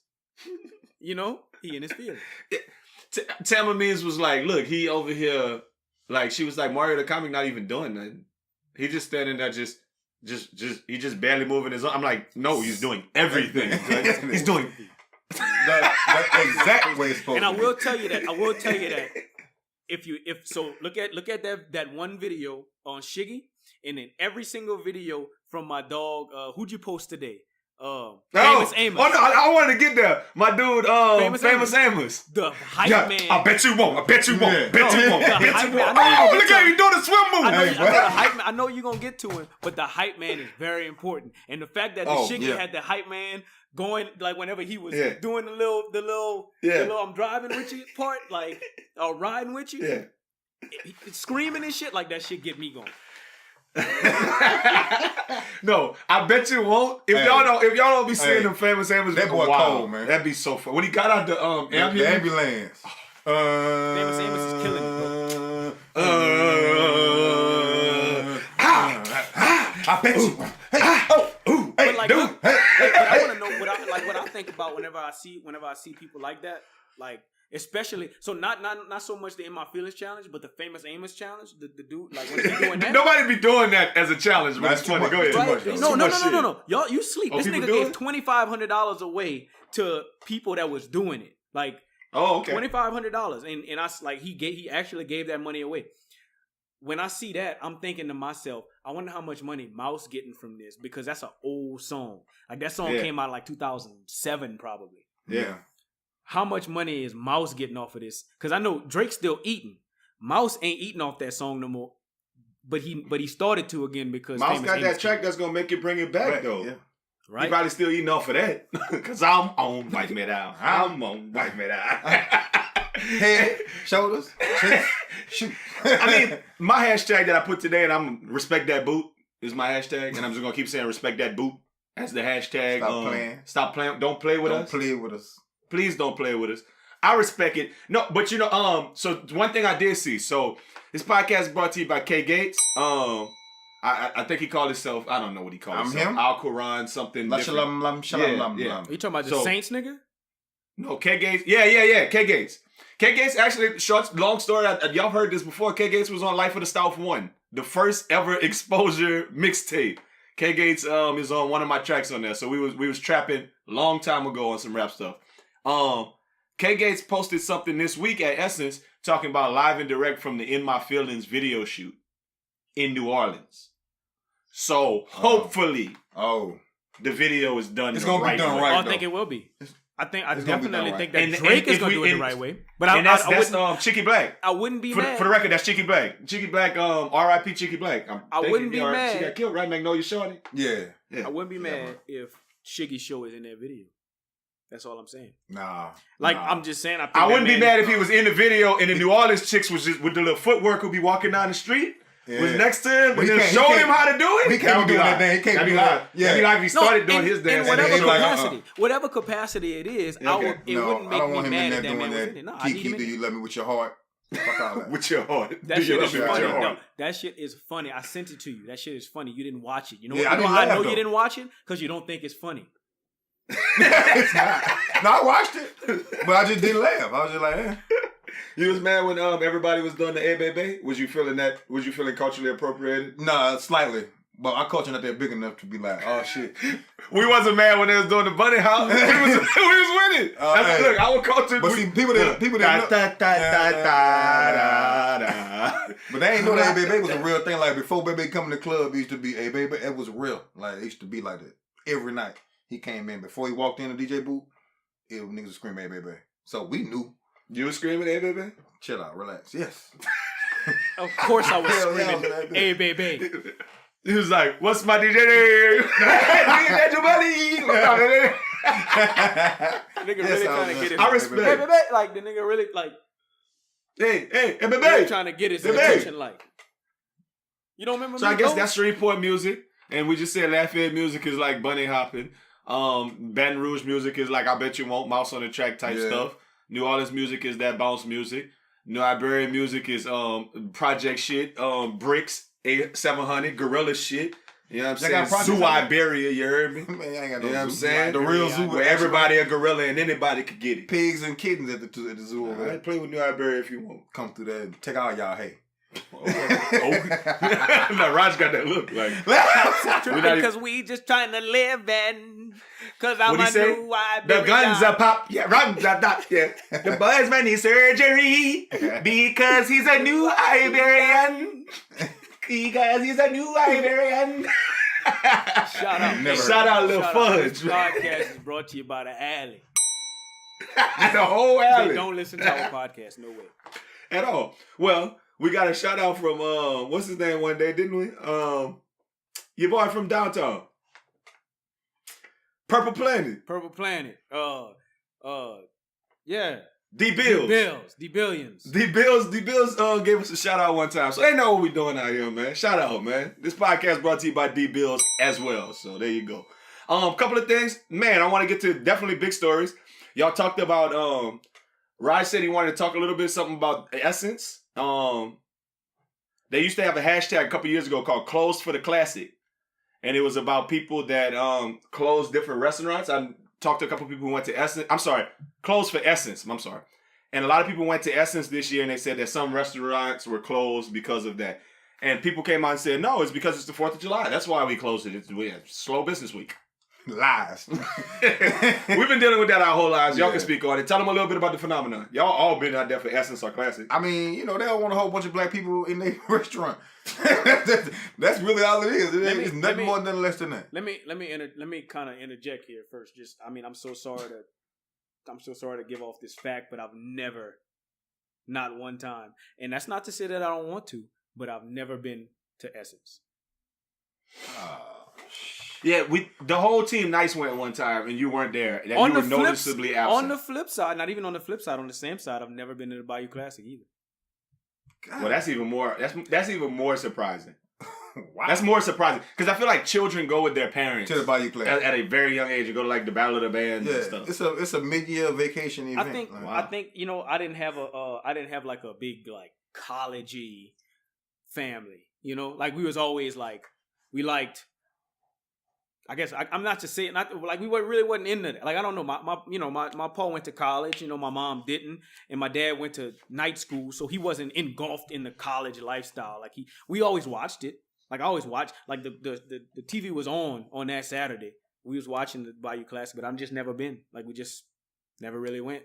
feelings. He in his feelings. Tama Means was like, look, he over here, like, she was like, Mario the Comic not even doing nothing. He just standing there he just barely moving his arm. I'm like, no, he's doing everything. He's doing the exact way it's supposed and to I be. will tell you that if look at that one video on Shiggy, and then every single video from my dog, who'd you post today? Famous Amos. Oh no, I wanted to get there. My dude, Famous Amos. The hype man. I bet you won't. Bet you won't. Look at you doing the swim move. I know you're gonna get to him, but the hype man is very important. And the fact that the Shiggy had the hype man going, like, whenever he was doing the little I'm driving with you part, like, or riding with you, screaming and shit, like, that shit get me going. No, I bet you won't. If y'all don't be seeing them Famous Amos, that boy cold, man. That'd be so fun. When he got out the ambulance. Famous Amos is killing it, bro. I bet you. But like, dude. I want to know what I think about whenever I see people like that, like. Especially, so not so much the In My Feelings challenge, but the Famous Amos challenge. The dude, like, when he's doing that. Nobody be doing that as a challenge. But it's funny. Go ahead. Right? No. Y'all, you sleep. This nigga gave $2,500 away to people that was doing it. Like, okay. $2,500, and I like he actually gave that money away. When I see that, I'm thinking to myself, I wonder how much money Mouse getting from this, because that's an old song. Like, that song came out like 2007 probably. Yeah. How much money is Mouse getting off of this? Because I know Drake's still eating. Mouse ain't eating off that song no more. But he started to again because Mouse got that track that's gonna make you bring it back though. Yeah. Right. He probably still eating off of that. Cause I'm on Wipe Me Down. I'm on Wipe Me Down. Head, shoulders, chest, shoot. I mean, my hashtag that I put today, and I'm respect that boot, is my hashtag, and I'm just gonna keep saying respect that boot as the hashtag. Stop playing. Don't play with us. Don't play with us. Please don't play with us. I respect it. No, but so one thing I did see. So this podcast is brought to you by K Gates. I think he called himself, I don't know what he called himself. Him? Al Quran, something different. You talking about the Saints nigga? No, K Gates. Yeah. K Gates. K Gates actually, long story, y'all heard this before. K Gates was on Life of the South 1, the first ever exposure mixtape. K Gates is on one of my tracks on there. So we was trapping long time ago on some rap stuff. K Gates posted something this week at Essence talking about live and direct from the In My Feelings video shoot in New Orleans. So hopefully, the video is done. It's gonna be done right. I think it will be. I definitely think that Drake is gonna do it the right way. But that's Chicky Black. I wouldn't be mad. For the record, that's Chicky Black. Chicky Black, R.I.P. Chicky Black. I wouldn't be mad. She got killed, right? Magnolia Shorty? Yeah. I wouldn't be mad if Shiggy Show is in that video. That's all I'm saying. I'm just saying. I wouldn't be mad if he was in the video and the New Orleans chicks was just with the little footwork who'd be walking down the street. Was next to him and then showed him how to do it. He can't be doing that thing. He can't be live. Yeah, be like if he started doing his dance. In whatever capacity it is, it wouldn't make me mad if that man was in it. No, I need him in it. Do you love me with your heart? With your heart. That shit is funny. No, that shit is funny. I sent it to you. That shit is funny. You didn't watch it. You know I know you didn't watch it? Because you don't think it's funny. It's not. No, I watched it, but I just didn't laugh. I was just like, eh. You was mad when everybody was doing the "Hey Baby"? Was you feeling that? Was you feeling culturally appropriated? Nah, slightly. But our culture not that big enough to be like, oh shit. We wasn't mad when they was doing the bunny house. we was with it. Hey. Look, our culture. But see, people that know. But they ain't know that "Hey Baby" was a real thing. Like before Baby come in the club, it used to be "Hey Baby." It was real. Like it used to be like that every night. He came in before he walked in the DJ booth. It niggas was screaming "Hey Baby." So we knew. You was screaming "Hey Baby"? Chill out, relax. Yes. Of course I was Hell yeah, screaming, baby. "Hey, baby." He was like, "What's my DJ name?" Nigga really trying to get it. I respect. Hey, baby. Like, the nigga really, like, Hey, really baby. trying to get his Baby. attention, like. You don't remember So me, I guess bro? that's Shreveport music. And we just said Lafayette music is like bunny hopping. Baton Rouge music is like I Bet You Won't, mouse on the track type stuff. New Orleans music is that bounce music. New Iberia music is project shit. Bricks, 700, gorilla shit. You know what I'm saying? Zoo Iberia, you heard me? Man, I ain't got no You know what I'm zoo. saying? The real zoo where everybody a gorilla and anybody could get it. pigs and kittens at the zoo over I there. play with New Iberia if you want. Come through there and take all y'all hay. No, Raj got that look like. Because we just trying to live and because I'm What'd he say? new Iberia. The guns are pop. Yeah, run, yeah. The buzzman needs surgery because he's a new Iberian. Because he's a new Iberian. Shout out. Shout out, Lil Fudge. This podcast is brought to you by the Alley. The whole alley. Don't listen to our podcast, no way. At all. Well, we got a shout out from what's his name one day, didn't we? Your boy from downtown. Purple Planet. Yeah. D-Bills. D-Billions. D-Bills gave us a shout out one time. So they know what we doing out here, man. Shout out, man. This podcast brought to you by D-Bills as well. So there you go. Couple of things. Man, I want to get to definitely big stories. Y'all talked about Raj said he wanted to talk a little bit something about Essence. They used to have a hashtag a couple years ago called Closed for the Classic. And it was about people that closed different restaurants. I talked to a couple of people who went to Essence. I'm sorry, Closed for Essence. I'm sorry. And a lot of people went to Essence this year and they said that some restaurants were closed because of that. And people came out and said, no, it's because it's the 4th of July. That's why we closed it. We had slow business week. Lies. We've been dealing with that our whole lives. Y'all can speak on it. Tell them a little bit about the phenomenon. Y'all all been out there for Essence or Classic. I mean, you know, they don't want a whole bunch of black people in their restaurant. That's really all it is. It's nothing more, nothing less than that. Let me kind of interject here first. I'm so sorry to give off this fact, but I've never, not one time, and that's not to say that I don't want to, but I've never been to Essence. Yeah, the whole team Nice went one time and you weren't there. You were noticeably absent. On the flip side, not even on the flip side, on the same side, I've never been to the Bayou Classic either. God. Well, that's even more surprising. Wow. That's more surprising because I feel like children go with their parents to the Bayou Classic at a very young age. You go to like the Battle of the Bands and stuff. It's a mid-year vacation event. I think you know I didn't have like a big like college-y family. You know, like we was always like we liked. I guess I'm not just saying not like we really wasn't into that. Like I don't know, my pa went to college, you know, my mom didn't, and my dad went to night school, so he wasn't engulfed in the college lifestyle. Like we always watched it. Like I always watched, like the TV was on that Saturday. We was watching the Bayou Classic, but I've just never been. Like we just never really went.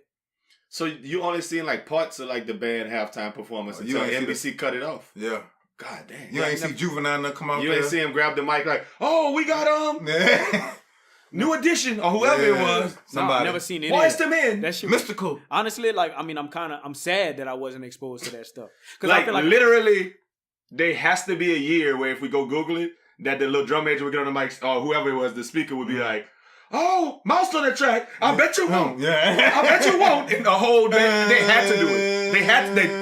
So you only seen like parts of like the band halftime performance until NBC cut it off. Yeah. God damn. You ain't see Juvenile come out there? You ain't see him grab the mic like, oh, we got New Edition or whoever it was. Somebody. No, never seen any. Boys to Men. That shit mystical. Honestly, like I mean, I'm sad that I wasn't exposed to that stuff. Because I feel like literally, there has to be a year where if we go Google it, that the little drum major would get on the mic or whoever it was, the speaker would be like, oh, mouse on the track. I bet you won't. Yeah. I bet you won't. And the whole day, they had to do it. They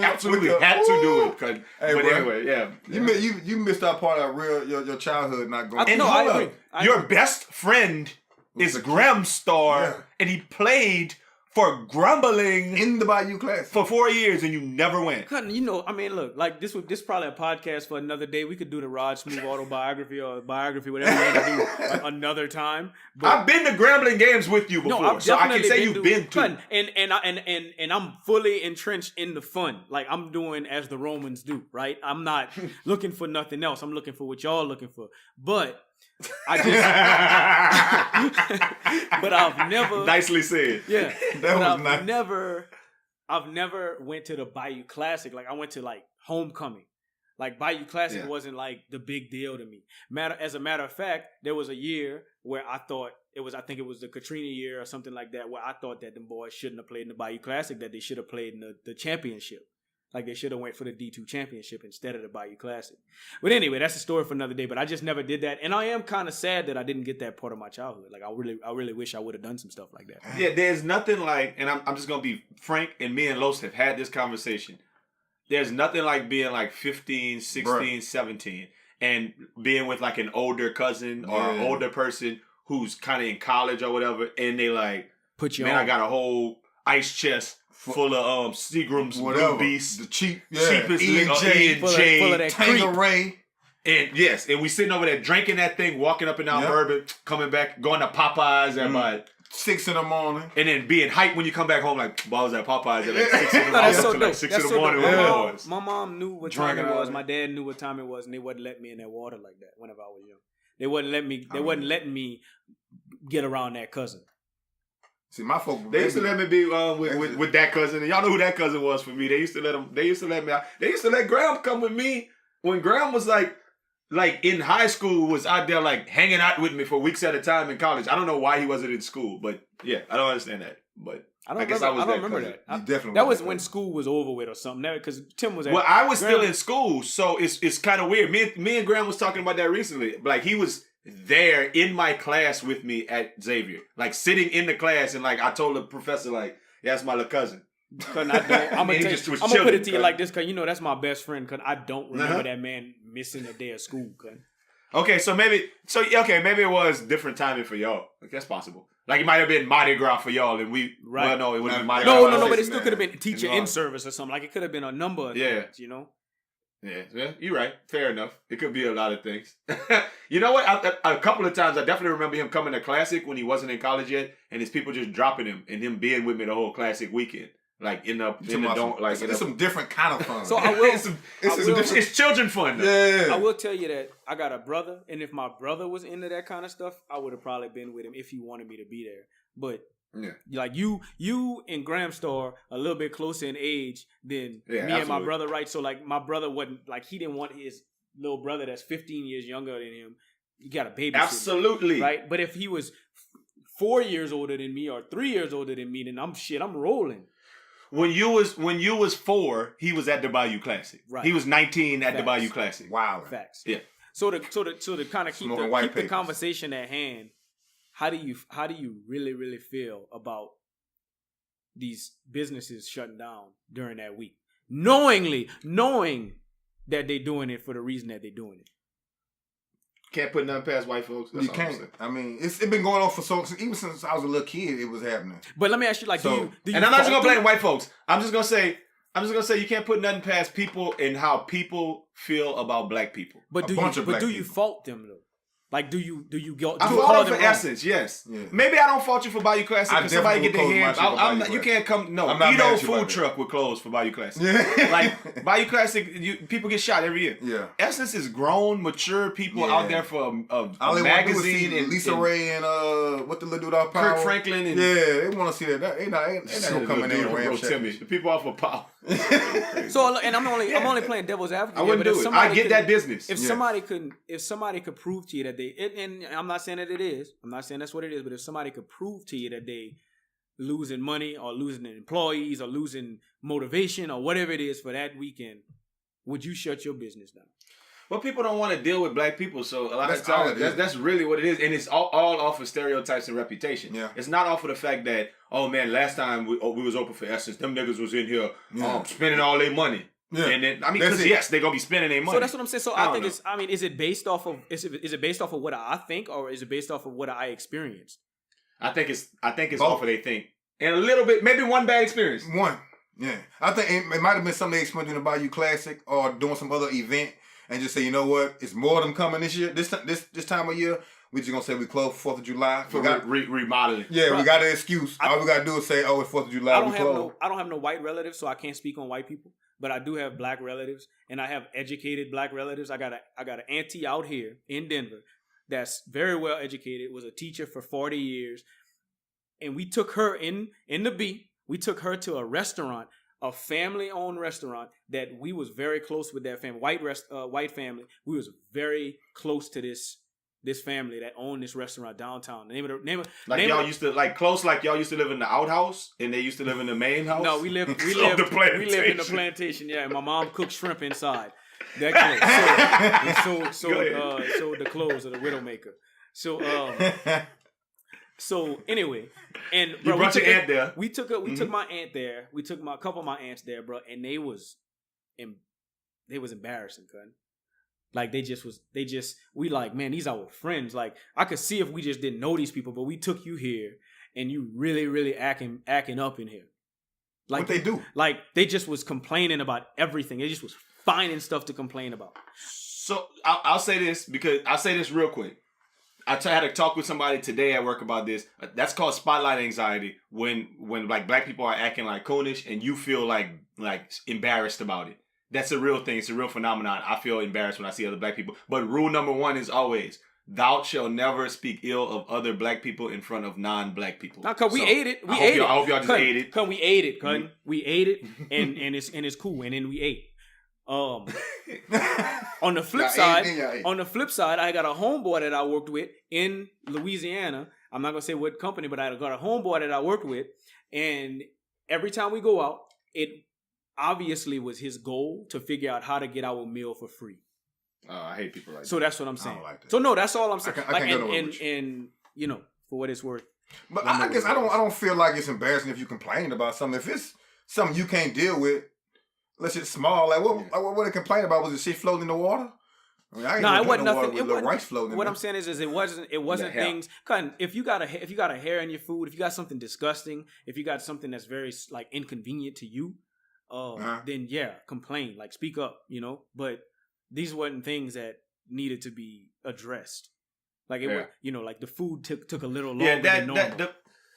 absolutely had to do it. But anyway, yeah. You missed out part of your childhood not going. And hold up. Your best friend is Gramstar, and he played for grumbling in the Bayou Classic for 4 years and you never went. You know, I mean, look, like this is probably a podcast for another day. We could do the Rog Smuve autobiography or biography, whatever you want to do, like, another time. But I've been to Grambling games with you before, I've so I can definitely say you've been to. fun. And I'm fully entrenched in the fun. Like I'm doing as the Romans do, right? I'm not looking for nothing else. I'm looking for what y'all looking for. But I just, but I've never. Nicely said. Yeah, That but was I've nice. I've never went to the Bayou Classic. Like I went to like homecoming. Like Bayou Classic wasn't like the big deal to me. As a matter of fact, there was a year where I thought I think it was the Katrina year or something like that, where I thought that them boys shouldn't have played in the Bayou Classic, that they should have played in the championship. Like they should have went for the D2 championship instead of the Bayou Classic. But anyway, that's a story for another day. But I just never did that, and I am kind of sad that I didn't get that part of my childhood. Like I really wish I would have done some stuff like that. Yeah, there's nothing like, and I'm just gonna be frank, and me and Los have had this conversation. There's nothing like being like 15, 16, Bruh. 17 and being with like an older cousin or an older person who's kind of in college or whatever, and they like, Put you man, on. I got a whole ice chest full of Seagram's Whatever. Blue Beast, The cheapest E&J, full of that creep. Tangeray. and yes, and we sitting over there drinking that thing, walking up and down Bourbon, coming back, going to Popeyes at about 6 in the morning. and then being hyped when you come back home, like, well, I was at Popeyes at like 6 in the No, morning. that's so to dope. like 6 That's in so the morning dope. with my boys. My mom knew what Drinking time it all was. that. My dad knew what time it was, and they wouldn't let me in that water like that whenever I was young. They wouldn't let me. They wasn't letting me get around that cousin. See, my folks. They used to let me be with that cousin, and y'all know who that cousin was for me. They used to let him. They used to let me out. They used to let Graham come with me when Graham was like in high school, was out there like hanging out with me for weeks at a time in college. I don't know why he wasn't in school, but yeah, I don't understand that. But I guess I was don't remember cousin. that. You definitely That was that when cousin. school was over with or something. Because Tim was at. Well, I was Graham- still in school, so it's kind of weird. Me and Graham was talking about that recently. Like he was there in my class with me at Xavier, like sitting in the class, and like I told the professor, like, yeah, that's my little cousin. I'm gonna put it to you like this, cause you know that's my best friend. Cause I don't remember that man missing a day of school. Cause Okay, maybe it was different timing for y'all. Like, that's possible. Like it might have been Mardi Gras for y'all, and we well, no, it wouldn't be Mardi Gras. no, but it still man. could have been teacher In in service or something. Like it could have been a number of things, you know. Yeah, you're right. Fair enough. It could be a lot of things. You know what? A couple of times, I definitely remember him coming to Classic when he wasn't in college yet, and his people just dropping him, and him being with me the whole Classic weekend. Like in the dome, like it's some different kind of fun. So I will. it's children fun. Though. yeah. I will tell you that I got a brother, and if my brother was into that kind of stuff, I would have probably been with him if he wanted me to be there. But like you and Gramstar a little bit closer in age than me and my brother, right? So like my brother wasn't like he didn't want his little brother that's 15 years younger than him. You got a baby, absolutely, right? But if he was 4 years older than me or 3 years older than me, then I'm rolling. When you was 4, he was at the Bayou Classic. Right. He was 19 at the Bayou Classic. Wow. Facts. Yeah. So to kind of keep the conversation at hand, how do you really feel about these businesses shutting down during that week, knowing that they're doing it for the reason that they're doing it? Can't put nothing past white folks. That's You can't. I mean, it's been going on for even since I was a little kid. It was happening. But let me ask you, like, do you and I'm not just gonna blame white folks. I'm just gonna say you can't put nothing past people and how people feel about black people. But do you fault them though? Like, do you go? I fault them for essence, yes. Yeah. Maybe I don't fault you for Bayou Classic because somebody get their hands. You can't come. No, Edo food truck would close for Bayou Classic. Yeah. Like Bayou Classic, people get shot every year. Yeah. Essence is grown, mature people out there for a magazine and Lisa Ray and what the little dude off Power, Kirk Franklin. And they want to see that. They not gonna come in there and ram Timmy. The people off of Power. So, and I'm only playing devil's advocate. I wouldn't do it. I get that business. If somebody could prove to you that and I'm not saying that it is. I'm not saying that's what it is. But if somebody could prove to you that they losing money or losing employees or losing motivation or whatever it is for that weekend, would you shut your business down? Well, people don't want to deal with black people, so a lot of times that's really what it is, and it's all off of stereotypes and reputation. Yeah. It's not off of the fact that, oh man, last time we was open for Essence, them niggas was in here spending all their money. Yeah. And then because yes, they're gonna be spending their money. So that's what I'm saying. So I think it's. I mean, is it based off of what I think, or is it based off of what I experienced? I think it's off of they think. And a little bit, maybe one bad experience. One. Yeah. I think it might have been something they experienced in the Bayou Classic or doing some other event and just say, you know what, it's more of them coming this year. This time of year, we just gonna say we close 4th of July. For remodeling. Yeah, right. We got an excuse. All we gotta do is say, oh, it's 4th of July. I don't have no white relatives, so I can't speak on white people. But I do have black relatives, and I have educated black relatives. I got an auntie out here in Denver that's very well educated, was a teacher for 40 years. And we took her in the B. We took her to a restaurant, a family-owned restaurant that we was very close with that family, white family. We was very close to this family that owned this restaurant downtown. Y'all used to live in the outhouse and they used to live in the main house. No, we lived in the plantation. Yeah, and my mom cooked shrimp inside. That clothes. So the clothes of the Widowmaker. So anyway, and bro, you brought your aunt there. We took my aunt there. We took a couple of my aunts there, bro, and they was embarrassing, cuz. Like we like, man, these are our friends. Like I could see if we just didn't know these people, but we took you here and you really, really acting up in here. Like what they do? Like they just was complaining about everything. They just was finding stuff to complain about. So I'll say this because I'll say this real quick. I had a talk with somebody today at work about this. That's called spotlight anxiety. When like black people are acting like coonish and you feel like embarrassed about it. That's a real thing. It's a real phenomenon. I feel embarrassed when I see other black people. But rule number 1 is always, thou shalt never speak ill of other black people in front of non-black people. Now, cause we ate it. I hope y'all just ate it. Cause we ate it. Cause we ate it, and it's cool. And then we ate. On the flip side, I got a homeboy that I worked with in Louisiana. I'm not gonna say what company, but I got a homeboy that I worked with, and every time we go out, it obviously was his goal to figure out how to get our meal for free. I hate people like that. So that's what I'm saying. I don't like that. So no, that's all I'm saying. And you know, for what it's worth. But I guess I don't feel like it's embarrassing if you complain about something. If it's something you can't deal with, let's just small. Like what they complain about was the shit floating in the water. I mean, it wasn't nothing. It wasn't rice floating. What I'm saying is it wasn't things. If you got a hair in your food, if you got something disgusting, if you got something that's very like inconvenient to you, then yeah, complain, like speak up, you know. But these weren't things that needed to be addressed. Like it was, you know, like the food took a little longer than normal.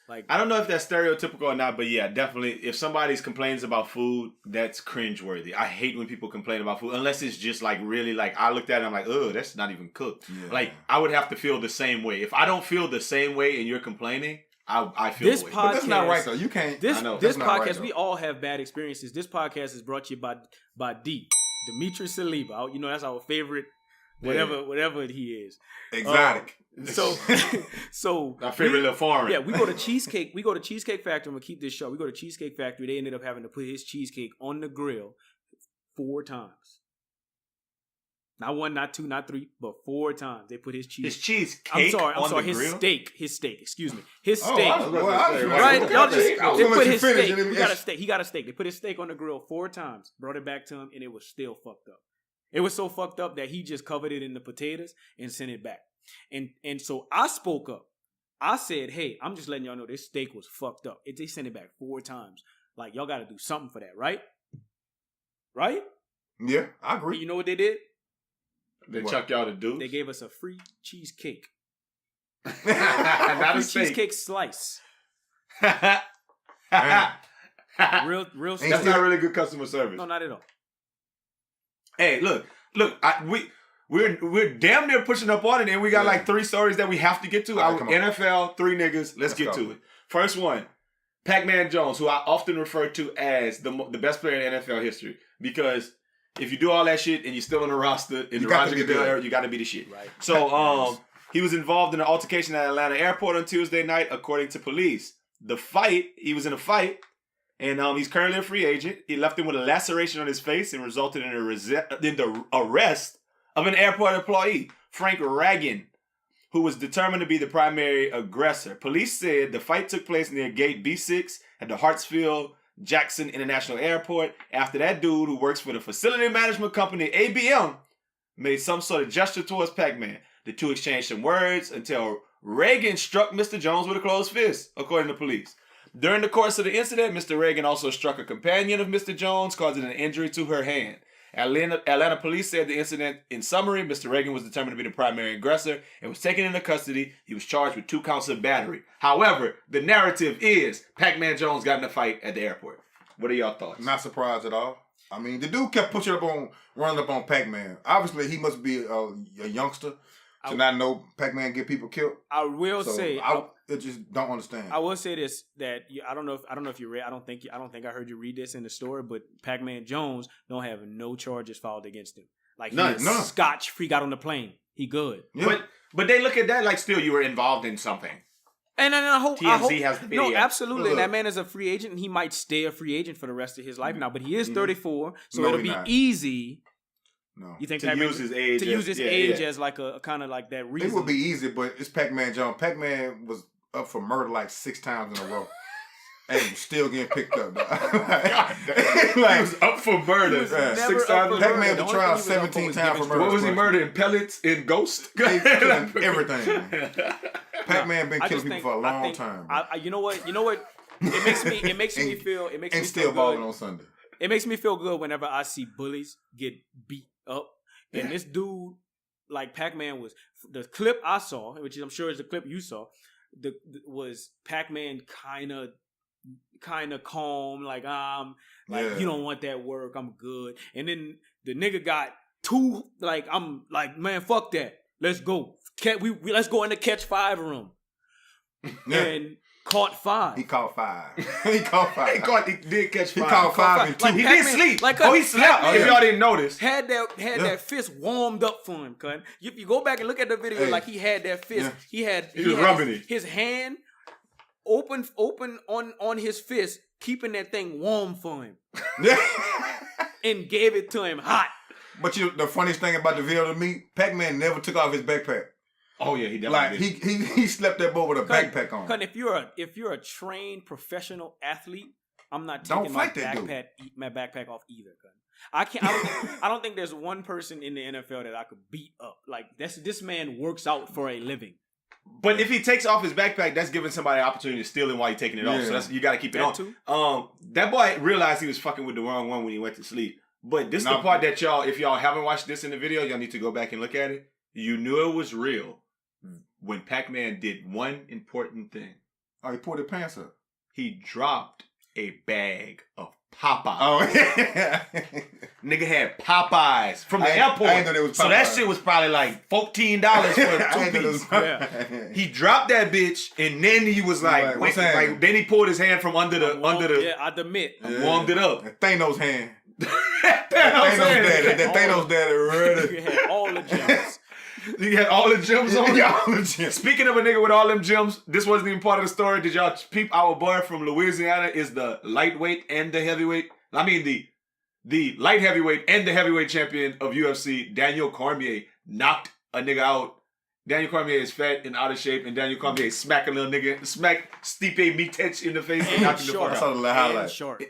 Like I don't know if that's stereotypical or not, but yeah, definitely. If somebody's complains about food, that's cringeworthy. I hate when people complain about food, unless it's just like really like I looked at it, I'm like, oh, that's not even cooked. Yeah. Like I would have to feel the same way. If I don't feel the same way and you're complaining, I feel this the way. Podcast, but that's not right though. You can't. This podcast, right, we all have bad experiences. This podcast is brought to you by Dimitri Saliba. You know that's our favorite, whatever he is. Exotic. So my favorite little foreign. Yeah, we go to Cheesecake Factory. I'm gonna keep this short. We go to Cheesecake Factory. They ended up having to put his cheesecake on the grill 4 times. Not 1, not 2, not 3, but 4 times. They put his cheesecake. I'm sorry. His grill? His steak. Excuse me. His steak. Right? Y'all just they put his steak. He got a steak. They put his steak on the grill 4 times. Brought it back to him, and it was still fucked up. It was so fucked up that he just covered it in the potatoes and sent it back. And so I spoke up. I said, hey, I'm just letting y'all know this steak was fucked up. They sent it back 4 times. Like, y'all got to do something for that, right? Right? Yeah, I agree. You know what they did? They chuck y'all to do. They gave us a free cheesecake. Not a steak. Cheesecake slice. real. That's not really good customer service. No, not at all. Hey, look. We're damn near pushing up on it, and we got like 3 stories that we have to get to. Right, NFL, 3 niggas. Let's get to it. First one, Pacman Jones, who I often refer to as the best player in NFL history, because if you do all that shit and you're still on the roster in the Roger Goodell era, you got to be the shit. Right. So he was involved in an altercation at Atlanta airport on Tuesday night, according to police. He was in a fight, and he's currently a free agent. He left him with a laceration on his face and resulted in the arrest of an airport employee, Frank Ragan, who was determined to be the primary aggressor. Police said the fight took place near Gate B6 at the Hartsfield-Jackson International Airport after that dude who works for the facility management company ABM made some sort of gesture towards Pacman. The two exchanged some words until Reagan struck Mr. Jones with a closed fist, according to police. During the course of the incident, Mr. Reagan also struck a companion of Mr. Jones, causing an injury to her hand. Atlanta police said the incident, in summary, Mr. Reagan was determined to be the primary aggressor and was taken into custody. He was charged with 2 counts of battery. However, the narrative is Pacman Jones got in a fight at the airport. What are y'all thoughts? Not surprised at all. I mean, the dude kept running up on Pacman. Obviously, he must be a youngster to not know Pacman get people killed. I will say, I just don't understand. I will say this, that I don't know if you read. I don't think I heard you read this in the story, but Pacman Jones don't have no charges filed against him. Like none. Scotch free, got on the plane. He good. Yeah. But they look at that like still you were involved in something. And I hope TMZ has the video. No, absolutely. And that man is a free agent, and he might stay a free agent for the rest of his life now. But he is 34, so it'll be easy. No, you think to use his age as like a kind of like that reason? It would be easy, but it's Pacman Jones. Pacman was up for murder like 6 times in a row. And still getting picked up. He was up for murder. 6 times. Pacman was tried 17 times for murder. What was he murdering? Pellets in Ghost? Everything. Pacman been killing people for a long time. You know what? It makes me feel. It makes me still feel balling good. on Sunday. It makes me feel good whenever I see bullies get beat up. And this dude, like Pacman, was the clip I saw, which I'm sure is the clip you saw. Was Pacman kind of calm, like you don't want that work, I'm good. And then the nigga got 2, like I'm like, man, fuck that, let's go. Let's go in the catch 5 room. And caught 5. He caught 5. He caught 5. He did catch 5. He caught 5 and 2. Like, he did sleep. He slept. If y'all didn't notice, had that fist warmed up for him. Cause if you go back and look at the video, like he had that fist. He was rubbing his hand open on his fist, keeping that thing warm for him. And gave it to him hot. But the funniest thing about the video to me, Pacman never took off his backpack. Oh yeah, he definitely did. He slept that boy with a backpack on. Cause if you're a trained professional athlete, I'm not taking my backpack off either. I don't think there's one person in the NFL that I could beat up. Like this man works out for a living. But if he takes off his backpack, that's giving somebody an opportunity to steal him while he's taking it off. So you got to keep it on. Too? That boy realized he was fucking with the wrong one when he went to sleep. But this is the part that if y'all haven't watched this in the video, y'all need to go back and look at it. You knew it was real when Pacman did one important thing. Oh, he pulled his pants up. He dropped a bag of Popeyes. Oh, yeah. Nigga had Popeyes from the airport. I didn't know there was Popeyes. So that shit was probably like $14 for 2 piece. Yeah. He dropped that bitch, and then he was like, then he pulled his hand from under the mitt. And warmed it up. Thanos' hand. That Thanos daddy ready. He had all the gems. He had all the gems on. Speaking of a nigga with all them gems, this wasn't even part of the story. Did y'all peep? Our boy from Louisiana is the lightweight and the heavyweight. I mean the light heavyweight and the heavyweight champion of UFC. Daniel Cormier knocked a nigga out. Daniel Cormier is fat and out of shape, and Daniel Cormier smacked a little nigga, smacked Stipe Miocic in the face and knocked him the fuck out.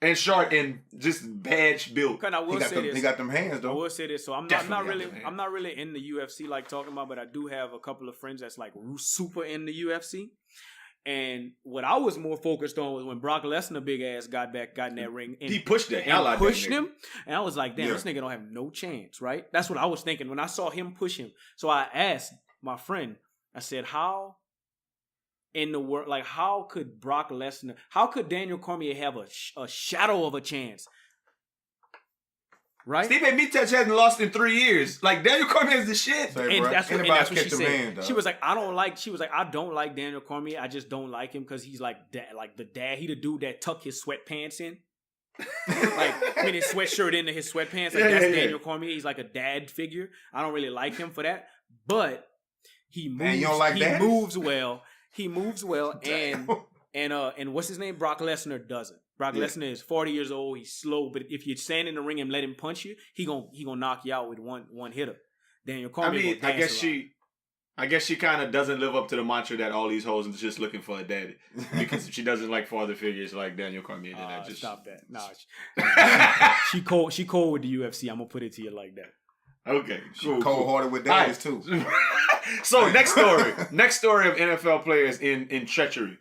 And short and just badge built. I will say this. He got them hands though. I will say this. So I'm not really in the UFC like talking about, but I do have a couple of friends that's like super in the UFC. And what I was more focused on was when Brock Lesnar big ass got in that ring. And he pushed the hell out of him. Pushed him. And I was like, damn, this nigga don't have no chance, right? That's what I was thinking when I saw him push him. So I asked my friend, I said, how in the world, like how could Daniel Cormier have a shadow of a chance? Right? Stipe Miocic hasn't lost in 3 years. Like Daniel Cormier is the shit. And that's what she said. She was like, I don't like Daniel Cormier. I just don't like him because he's like the dad. He the dude that tuck his sweatpants in. Like his sweatshirt into his sweatpants. Like that's Daniel Cormier. He's like a dad figure. I don't really like him for that. But he moves. Man, you don't like that? Moves well. He moves well. And what's his name? Brock Lesnar doesn't. Brock Lesnar is 40 years old. He's slow, but if you stand in the ring and let him punch you, he gonna knock you out with one hitter. Daniel Cormier. I guess she kind of doesn't live up to the mantra that all these hoes are just looking for a daddy because she doesn't like father figures like Daniel Cormier. Stop that. Nah, she cold with the UFC. I'm gonna put it to you like that. Okay, cold-hearted with daddies too. So next story of NFL players in treachery.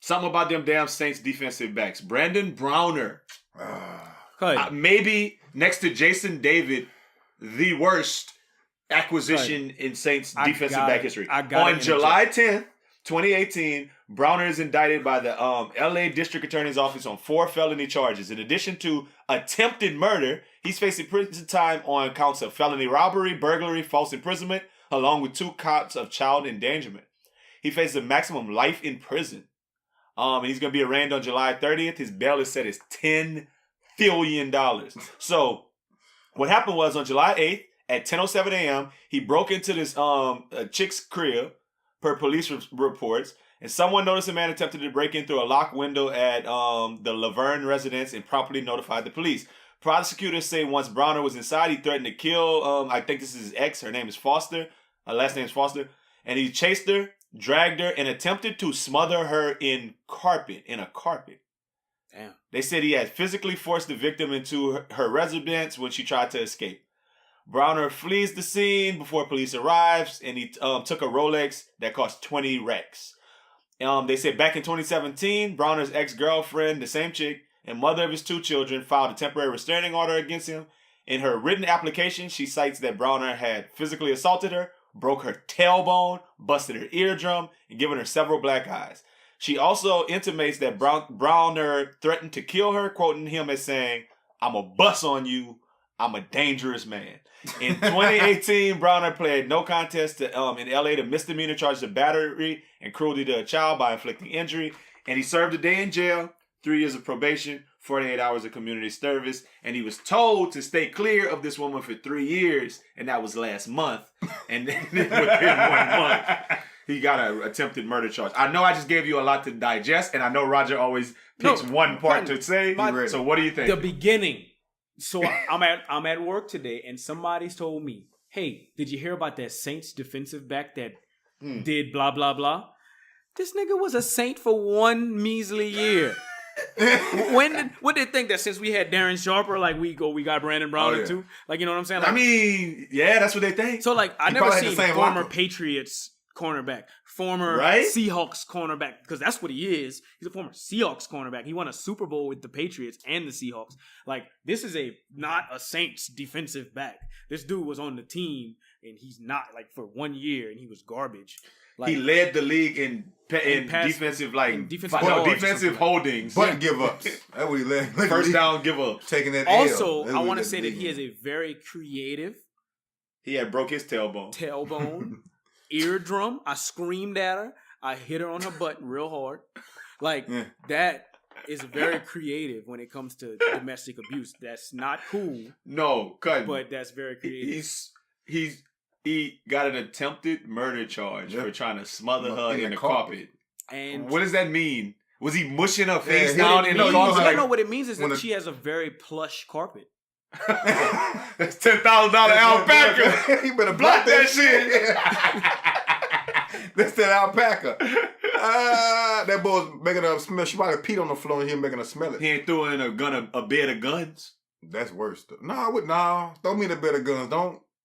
Something about them damn Saints defensive backs. Brandon Browner. Maybe next to Jason David, the worst acquisition in Saints defensive back history. On July 10th, 2018, Browner is indicted by the LA District Attorney's Office on 4 felony charges. In addition to attempted murder, he's facing prison time on counts of felony robbery, burglary, false imprisonment, along with 2 counts of child endangerment. He faces a maximum life in prison. And he's going to be arraigned on July 30th. His bail is set as $10 billion. So what happened was on July 8th at 10:07 a.m., he broke into this chick's crib per police reports. And someone noticed a man attempted to break in through a locked window at the Laverne residence and promptly notified the police. Prosecutors say once Browner was inside, he threatened to kill, I think this is his ex. Her name is Foster. Her last name is Foster. And he chased her, dragged her, and attempted to smother her in a carpet. Damn. They said he had physically forced the victim into her residence when she tried to escape. Browner flees the scene before police arrives, and he took a Rolex that cost 20 racks. They said back in 2017, Browner's ex-girlfriend, the same chick, and mother of his 2 children filed a temporary restraining order against him. In her written application, she cites that Browner had physically assaulted her, broke her tailbone, busted her eardrum, and given her several black eyes. She also intimates that Browner threatened to kill her, quoting him as saying, "I'm a bust on you. I'm a dangerous man." In 2018, Browner pled no contest to in LA to misdemeanor charges of battery and cruelty to a child by inflicting injury. And he served a day in jail, 3 years of probation, 48 hours of community service. And he was told to stay clear of this woman for 3 years. And that was last month. And then within 1 month, he got an attempted murder charge. I know I just gave you a lot to digest. And I know Roger always picks one part to say. So what do you think? The beginning. So I'm at work today, and somebody's told me, "Hey, did you hear about that Saints defensive back that did blah blah blah?" This nigga was a Saint for 1 measly year. What did they think that since we had Darren Sharper, like we got Brandon Browner too? Like, you know what I'm saying? Like, I mean, yeah, that's what they think. So like, I never seen former Patriots cornerback, former Seahawks cornerback, because that's what he is. He's a former Seahawks cornerback. He won a Super Bowl with the Patriots and the Seahawks. Like, this is not a Saints defensive back. This dude was on the team, and he's not, like, for 1 year, and he was garbage. Like, he led the league in defensive holdings. Butt give ups. That's what he led. First down give ups. Taking that Also, I want to say that he is a very creative. He had broke his tailbone. Eardrum. I screamed at her. I hit her on her butt real hard. Like, that is very creative when it comes to domestic abuse. That's not cool. No, but that's very creative. He got an attempted murder charge for trying to smother her in the carpet. And what does that mean? Was he mushing her face down in the carpet? No, what it means is that she has a very plush carpet. That's $10,000 alpaca. You better block that shit. That's that alpaca. That boy's making her smell. She might have peed on the floor and he making her smell it. He ain't throwing a bed of guns. That's worse. No, throw me the bed of guns.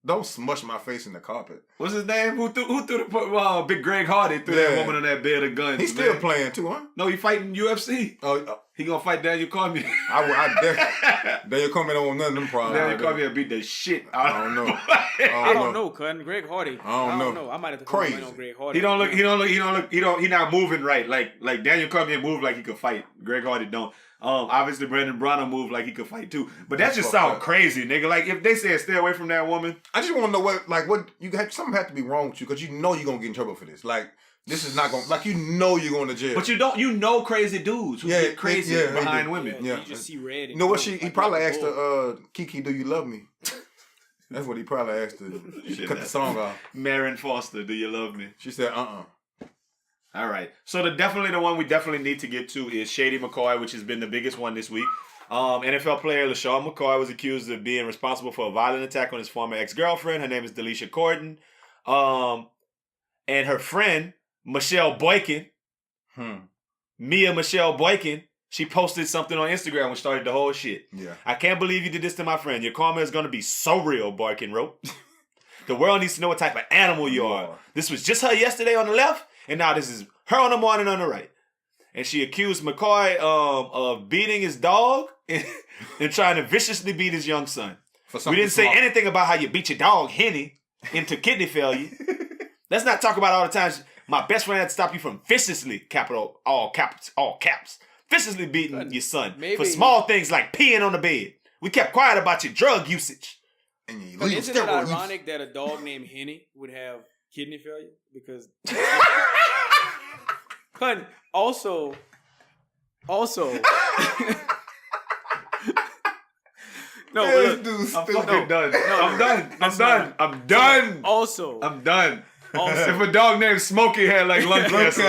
Don't smush my face in the carpet. What's his name? Who threw the big Greg Hardy threw that woman on that bed of guns? He's still playing too, huh? No, he fighting UFC. He gonna fight Daniel Cormier. Daniel Cormier don't want none of them problems. Daniel Cormier beat the shit out of him. I don't know, cuz Greg Hardy. I don't know. I might have to crazy on Greg Hardy. He not moving right. Like Daniel Cormier moved like he could fight. Greg Hardy don't. Obviously Brandon Browner moved like he could fight too. But that just sounds crazy, nigga. Like if they said stay away from that woman. I just want to know what something has to be wrong with you because you know you're gonna get in trouble for this. Like this is not gonna you're going to jail. But you know crazy dudes who get crazy behind women. Yeah. You just see red. You know what he probably asked her, Kiki, do you love me? That's what he probably asked her. Cut the song off. Marion Foster, do you love me? She said, All right. So the one we definitely need to get to is Shady McCoy, which has been the biggest one this week. NFL player Lesean McCoy was accused of being responsible for a violent attack on his former ex-girlfriend. Her name is Delisha Corden. And her friend, Michelle Boykin, Michelle Boykin, she posted something on Instagram which started the whole shit. Yeah. I can't believe you did this to my friend. Your karma is going to be so real, Boykin wrote. The world needs to know what type of animal you are. This was just her yesterday on the left, and now this is her on the morning on the right. and she accused McCoy of beating his dog and trying to viciously beat his young son. We didn't say anything about how you beat your dog, Henny, into kidney failure. Let's not talk about all the times my best friend had to stop you from viciously, capital, all caps, viciously beating your son for small things like peeing on the bed. We kept quiet about your drug usage. And isn't it ironic that a dog named Henny would have kidney failure? Because also no, look, I'm fucking done. I'm done. Also, I'm done. If a dog named Smokey had like lung cancer,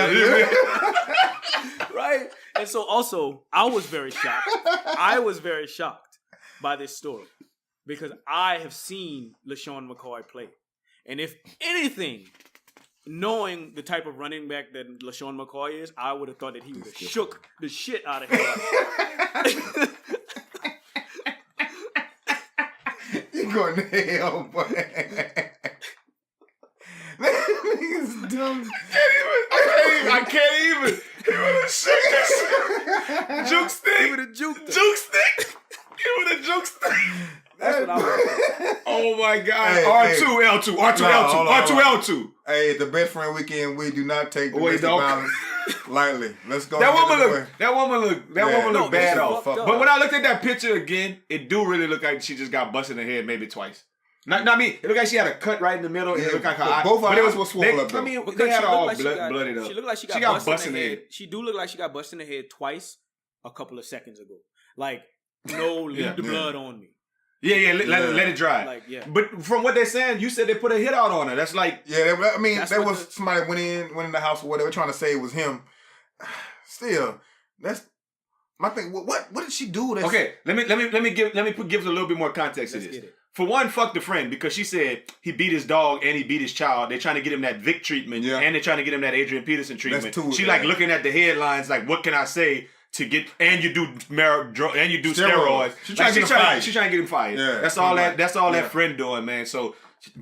right? And so also, I was very shocked by this story because I have seen Lesean McCoy play, and if anything, knowing the type of running back that Lesean McCoy is, I would have thought that he would have shook the shit out of him. You going to hell, boy. That nigga's dumb. I can't even. He would have shook this juke stick. He would have juked him. Juke stick. He would have juke stick. That's what I was. Oh my God. R2L2. R2L2. Hey, at the best friend weekend, we do not take domestic violence lightly. Let's go. That woman look bad off. But when I looked at that picture again, it do really look like she just got busted in the head maybe twice. Not me. It looked like she had a cut right in the middle. And it looked like her eye. Both eyes were swollen up. I mean, they had all blooded up. She looked like she got busted in the head. She do look like she got busted in the head twice a couple of seconds ago. Like, no, leave the blood on me. Yeah, let it dry. Like, yeah. But from what they're saying, you said they put a hit out on her. That's like... Yeah, I mean, there was somebody went in the house or whatever, trying to say it was him. Still, that's... My thing, what did she do? Okay, let me give a little bit more context to this. For one, fuck the friend, because she said he beat his dog and he beat his child. They're trying to get him that Vic treatment, and they're trying to get him that Adrian Peterson treatment. She like looking at the headlines, like, what can I say to get? And you do steroids. She's trying to get him fired. Yeah, that's all that friend doing, man. So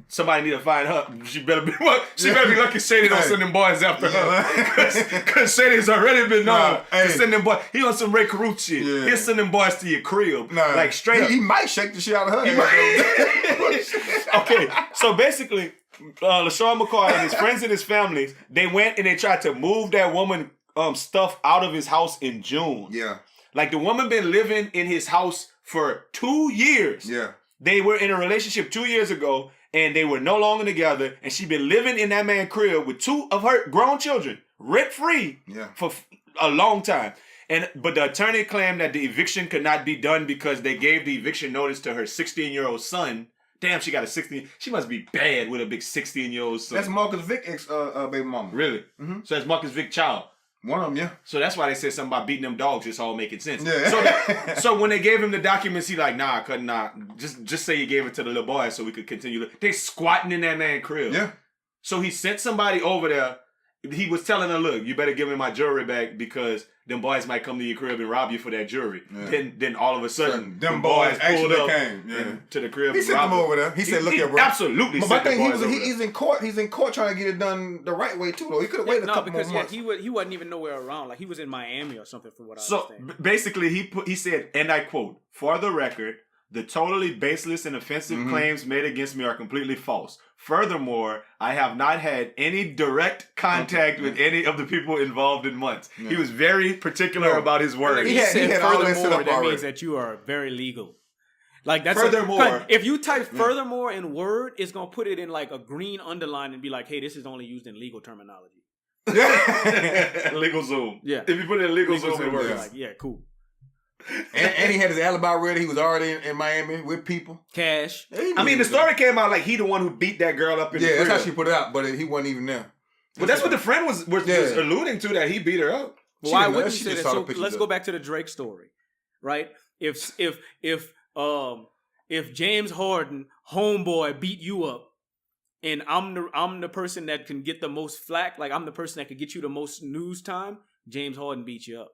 somebody need to find her. She better be lucky Shady don't send them boys after her. Because Shady's already been known to send them boys. He on some Ray Caruth shit. Yeah. He'll send them boys to your crib. Like straight up. He might shake the shit out of her. Okay, so basically, Lesean McCoy and his friends and his families, they went and they tried to move that woman stuff out of his house in June. Yeah. Like the woman been living in his house for 2 years. Yeah. They were in a relationship 2 years ago, and they were no longer together, and she been living in that man's crib with 2 of her grown children, rent-free, for a long time. But the attorney claimed that the eviction could not be done because they gave the eviction notice to her 16-year-old son. Damn, she got a 16. She must be bad with a big 16-year-old son. That's Marcus Vick ex baby mama. Really? Mm-hmm. So that's Marcus Vick child. One of them, yeah. So that's why they said something about beating them dogs. It's all making sense. Yeah. So when they gave him the documents, he like, nah, I couldn't. Just say you gave it to the little boy so we could continue. They squatting in that man's crib. Yeah. So he sent somebody over there. He was telling her, look, you better give me my jewelry back because them boys might come to your crib and rob you for that jewelry. Yeah. Then all of a sudden, them boys pulled up to the crib. He sent them over there. He said, look here, bro. Absolutely. But my thing, he's in court. He's in court trying to get it done the right way too, though. He could have waited a couple more months. He wasn't even nowhere around. Like he was in Miami or something, from what I understand. So basically, he said, and I quote, "For the record, the totally baseless and offensive claims made against me are completely false. Furthermore, I have not had any direct contact with any of the people involved in months." Yeah. He was very particular about his words. He had furthermore, that means that you are very legal. Like that's furthermore. If you type furthermore in Word, it's gonna put it in like a green underline and be like, "Hey, this is only used in legal terminology." Legal Zoom. Yeah. If you put it in legal Zoom, it works. Like, yeah, cool. and he had his alibi ready. He was already in Miami with people. Cash. I mean, the story came out like he the one who beat that girl up in the crib. Yeah, that's how she put it out, but he wasn't even there. But that's what the friend was alluding to, that he beat her up. Well, why wouldn't you say that? So let's go back to the Drake story, right? If James Harden, homeboy, beat you up, and I'm the person that can get the most flack, like I'm the person that could get you the most news time, James Harden beat you up.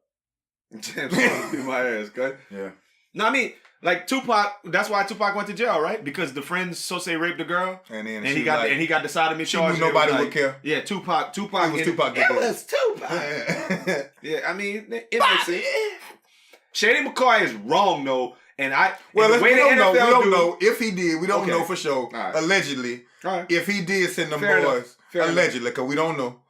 James Harden beat my ass, cut. Yeah. No, I mean, Like Tupac, that's why Tupac went to jail, right? Because the friends say raped the girl, And then he got like, and he got the sodomy charge. knew nobody would care. Yeah, Tupac. It was Tupac. It was Tupac. Yeah, I mean, it makes sense. Shady McCoy is wrong though, and we don't know if he did. We don't Okay. know for sure. Right. Allegedly, if he did send them Fair boys, enough. allegedly, because we don't know.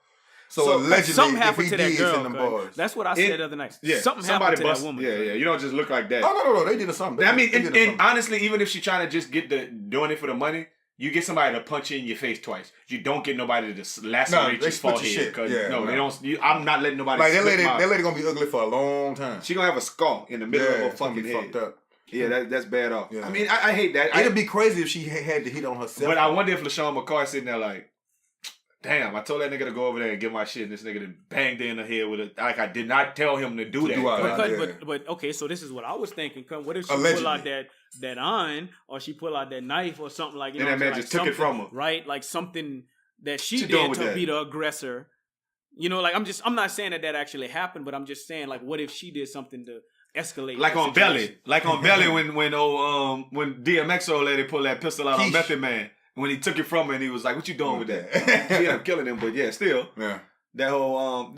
So So, allegedly, Something if happened he to that did girl. send them cuz. boys. That's what I said the other night. Yeah, Something somebody happened to bust, that woman. Yeah, cuz. yeah. You don't just look like that. No. They did something. I mean, They did and something. honestly, even if she trying to just get doing it for the money, you get somebody to punch you in your face twice. You don't get nobody to lacerate they your split your forehead. shit. Cause Yeah, no, no. they don't. I'm not letting nobody. Like that split lady gonna be ugly for a long time. She gonna have a skull in the middle of her it's gonna fucking be head. fucked up. Yeah, that's bad off. Yeah. I mean, I hate that. It'd be crazy if she had to hit on herself. But I wonder if Lesean McCoy sitting there like, damn, I told that nigga to go over there and get my shit, and this nigga banged her in the head with it. Like I did not tell him to do that. do all that. But okay, so this is what I was thinking. What if she Allegedly. pull out that iron, or she pull out that knife or something like? You And know, that man like just took it from her. right? Like something that she What you doing did with to that? be the aggressor. You know, like I'm not saying that actually happened, but I'm just saying like, what if she did something to escalate? Like the on situation? Belly, when DMX old lady pulled that pistol out on Method Man. When he took it from her and he was like, "What you doing with that?" She ended up killing him, but yeah, still, Yeah. that whole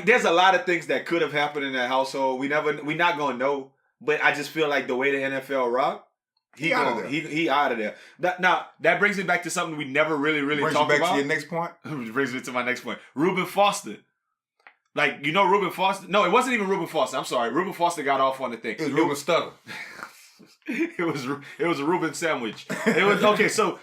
there's a lot of things that could have happened in that household. We not gonna know, but I just feel like the way the NFL rock, he out of there. That brings me back to something we never really Brings talked you back about. to your next point. Which brings me to my next point. Ruben Foster. Like, you know Ruben Foster? No, it wasn't even Ruben Foster. I'm sorry. Ruben Foster got off on the thing. It was Ruben Stutter. It was a Reuben sandwich. It was okay. So,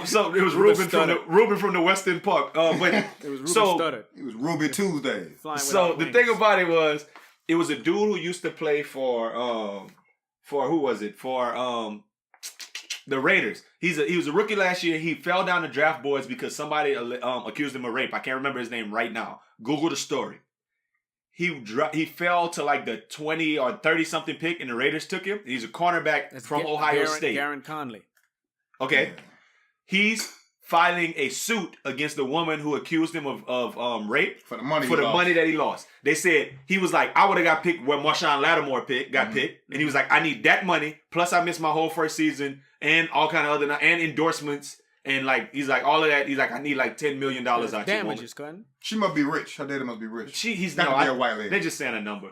so it was Reuben from the Western Park. But It was Ruben Stutter. It was Ruby Tuesday. Flying so without the wings. thing about it was a dude who used to play for who was it? For the Raiders. He was a rookie last year. He fell down the draft boards because somebody accused him of rape. I can't remember his name right now. Google the story. He fell to like the 20 or 30 something pick, and the Raiders took him. He's a cornerback from Ohio State. Garen Conley. Okay, he's filing a suit against the woman who accused him of rape For the money money that he lost. They said he was like, I would have got picked where Marshawn Lattimore got picked, and he was like, I need that money plus I missed my whole first season and all kind of other and endorsements. And like he's like all of that. He's like, I need like $10 million out of you. Damages, Cotton. She must be rich. Her daddy must be rich. He's Not no, to be a white lady. They're just saying a number.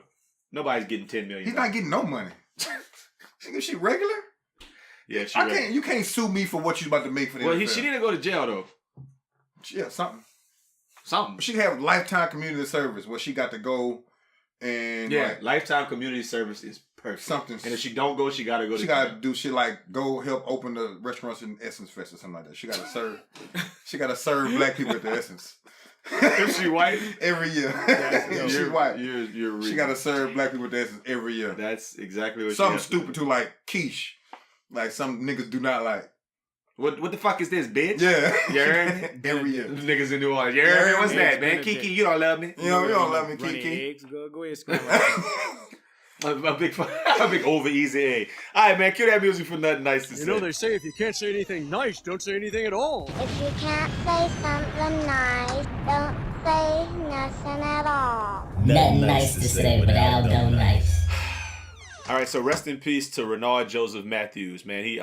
Nobody's getting $10 million. He's not getting no money. Nigga, she regular? Yeah, she. You can't sue me for what you about to make for the NFL. She didn't go to jail though. Yeah, something. Something. She have lifetime community service where she got to go and lifetime community service is perfect. Something. And if she don't go, she gotta go. She gotta do shit like go help open the restaurants in Essence Fest or something like that. She gotta serve. She gotta serve black people at the Essence. If she white every year. If she white. You're she gotta serve black people at the Essence every year. That's exactly what. Something stupid too, like quiche. Like some niggas do not like. What the fuck is this, bitch? Yeah. You heard me? Every year. Niggas in New Orleans. You heard me? What's that, man? Kiki, you don't love me. You don't love me, Running Kiki. eggs, go ahead, scream. A big over easy A. All right, man. Cue that music for Nothing Nice to Say. You know they say if you can't say anything nice, don't say anything at all. If you can't say something nice, don't say nothing at all. Nothing nice to say, but Aldo NICE. All right, so rest in peace to Renard Joseph Matthews, man. He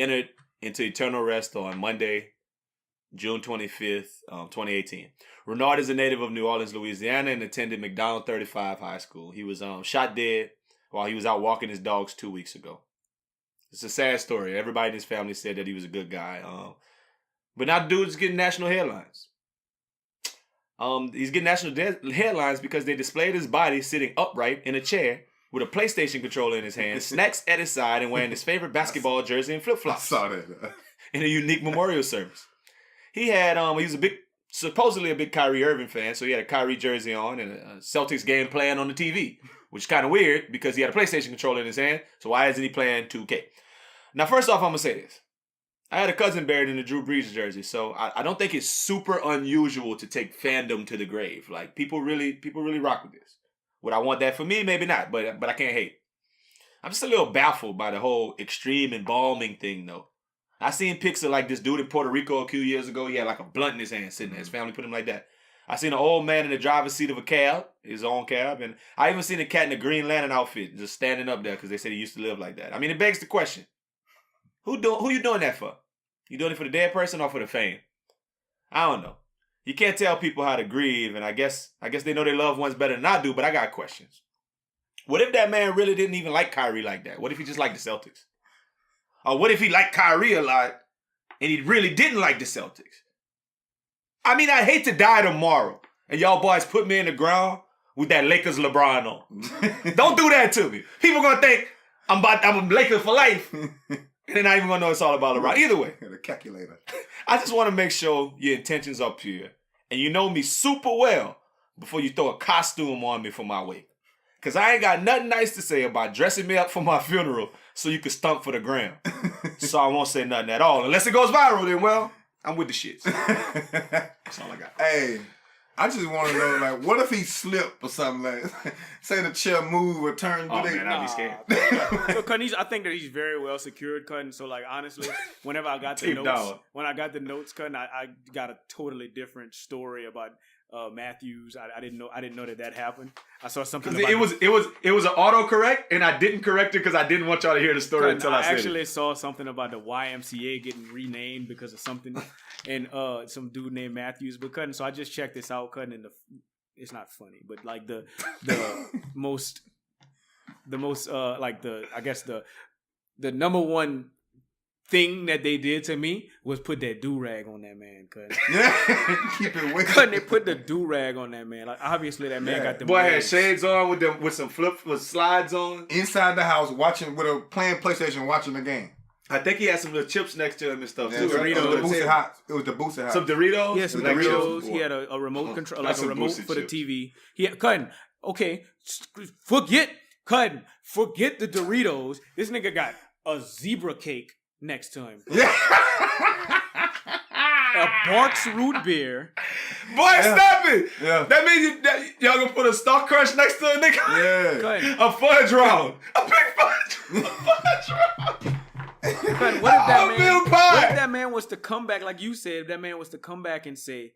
entered into eternal rest on Monday, June 25th, 2018. Renard is a native of New Orleans, Louisiana, and attended McDonald 35 High School. He was shot dead while he was out walking his dogs 2 weeks ago. It's a sad story. Everybody in his family said that he was a good guy. But now the dude's getting national headlines. He's getting national headlines because they displayed his body sitting upright in a chair with a PlayStation controller in his hand, snacks at his side, and wearing his favorite basketball jersey and flip-flops. I saw that. In a unique memorial service. He was supposedly a big Kyrie Irving fan, so he had a Kyrie jersey on and a Celtics game playing on the TV, which is kind of weird because he had a PlayStation controller in his hand, so why isn't he playing 2K? Now, first off, I'm going to say this. I had a cousin buried in a Drew Brees jersey, so I don't think it's super unusual to take fandom to the grave. Like, people really rock with this. Would I want that for me? Maybe not, but I can't hate. I'm just a little baffled by the whole extreme embalming thing, though. I seen pics of like this dude in Puerto Rico a few years ago. He had like a blunt in his hand sitting there. His family put him like that. I seen an old man in the driver's seat of a cab, his own cab, and I even seen a cat in a Green Lantern outfit just standing up there because they said he used to live like that. I mean, it begs the question: who you doing that for? You doing it for the dead person or for the fame? I don't know. You can't tell people how to grieve, and I guess they know their loved ones better than I do. But I got questions. What if that man really didn't even like Kyrie like that? What if he just liked the Celtics? Or what if he liked Kyrie a lot and he really didn't like the Celtics? I mean, I'd hate to die tomorrow and y'all boys put me in the ground with that Lakers LeBron on. Don't do that to me. People gonna think I'm a Laker for life. And they're not even gonna know it's all about LeBron. Either way. The calculator. I just want to make sure your intentions are pure. And you know me super well before you throw a costume on me for my wake. Because I ain't got nothing nice to say about dressing me up for my funeral so you can stump for the gram. So I won't say nothing at all. Unless it goes viral, then, well, I'm with the shits. That's all I got. Hey, I just want to know, like, what if he slipped or something? Like, say the chair move or turn. Oh, man, I'd be scared. So, Cutting, I think that he's very well secured, Cutting. So, like, honestly, whenever I got the notes, when I got the notes, Cutting, I got a totally different story about Matthews. I didn't know that happened. I saw something about it was an autocorrect, and I didn't correct it because I didn't want y'all to hear the story until I said it. I actually saw something about the YMCA getting renamed because of something, and some dude named Matthews. But Cutting, so I just checked this out, Cutting, and it's not funny, but like the most like the number one thing that they did to me was put that do-rag on that man, Cutting. Keep it wicked. Cutting, they put the do-rag on that man. Like, obviously that man got the boy had shades on with some with slides on. Inside the house playing PlayStation, watching the game. I think he had some little chips next to him and stuff too. It was the Boosie Hot. Some Doritos? Yeah, some Doritos. He had a remote control, like a remote for the TV. Cutting, okay, forget the Doritos. This nigga got a zebra cake next to him. A Barks root beer. Boy, stop it! Yeah. That means y'all gonna put a Star Crush next to a nigga? Yeah. A fudge round. A big fudge. A fudge round. What if that man was to come back, like you said, if that man was to come back and say,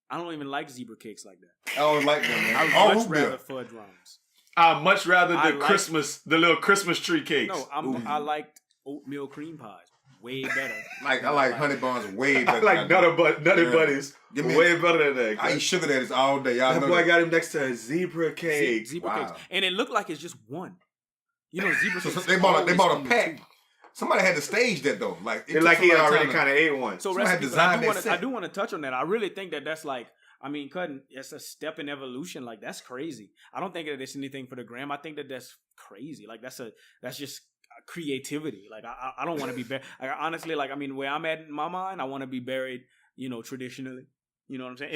I don't even like zebra cakes like that. I don't like them, man. I would much rather fudge rounds. I'd much rather the little Christmas tree cakes. No, I liked oatmeal cream pies. Way better. I like honey buns way better. I like Nutty Buddies way better than that. I eat sugar daddies all day. That boy got him next to a zebra cake. Zebra cakes. And it looked like it's just one. You know, zebra cakes. So they bought a pack. Somebody had to stage that though. Like he already kind of ate one. So I do want to touch on that. I really think that's like, I mean, Cutting, it's a step in evolution. Like, that's crazy. I don't think that it's anything for the gram. I think that's crazy. Like, that's just creativity. Like, I don't want to be buried. Honestly, like, I mean, where I'm at in my mind, I want to be buried, traditionally. You know what I'm saying?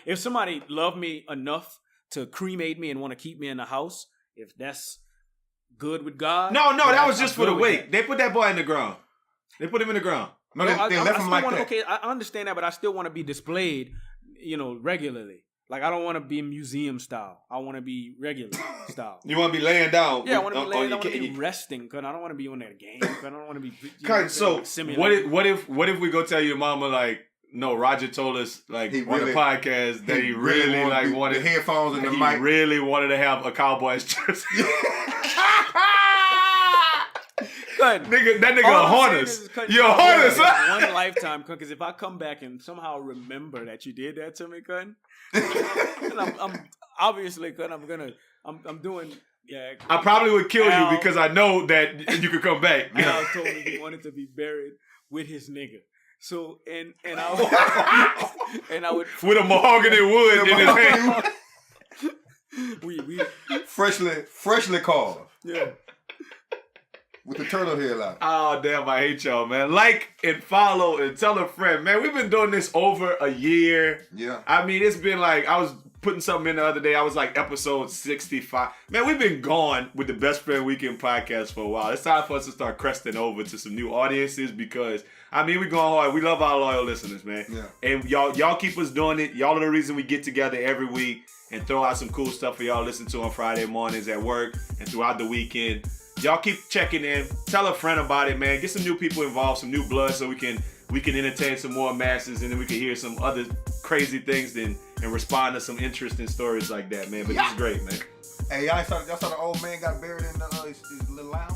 If somebody loved me enough to cremate me and want to keep me in the house, if that's good with God. No, that was just for the wake. They put that boy in the ground. They put him in the ground. No, they left him like that. Okay, I understand that, but I still want to be displayed, regularly. Like, I don't want to be museum style. I want to be regular style. You want to be laying down? Yeah, I want to be laying down. I want to be resting, because I don't want to be on that game. I don't want to be. So what if we go tell your mama, like, no, Roger told us, like, on the podcast that he really wanted the headphones and the mic. He really wanted to have a Cowboys jersey. Nigga, that nigga a harness. You're a harness, huh? One lifetime, because if I come back and somehow remember that you did that to me, Cutting, I'm obviously, Cutting, I'm doing. Yeah, I probably would kill you because I know that you could come back. Al told me he wanted to be buried with his nigga. So and I would with a mahogany wood in his hand. We freshly carved. Yeah. With the turtle head out. Oh, damn, I hate y'all, man. Like and follow and tell a friend. Man, we've been doing this over a year. Yeah. I mean, it's been like, I was putting something in the other day. I was like episode 65. Man, we've been gone with the Best Friend Weekend podcast for a while. It's time for us to start cresting over to some new audiences because, I mean, we going hard. We love our loyal listeners, man. Yeah. And y'all keep us doing it. Y'all are the reason we get together every week and throw out some cool stuff for y'all to listen to on Friday mornings at work and throughout the weekend. Y'all keep checking in. Tell a friend about it, man. Get some new people involved, some new blood, so we can entertain some more masses, and then we can hear some other crazy things and respond to some interesting stories like that, man. But this is great, man. Hey, y'all saw the old man got buried in his little lounge?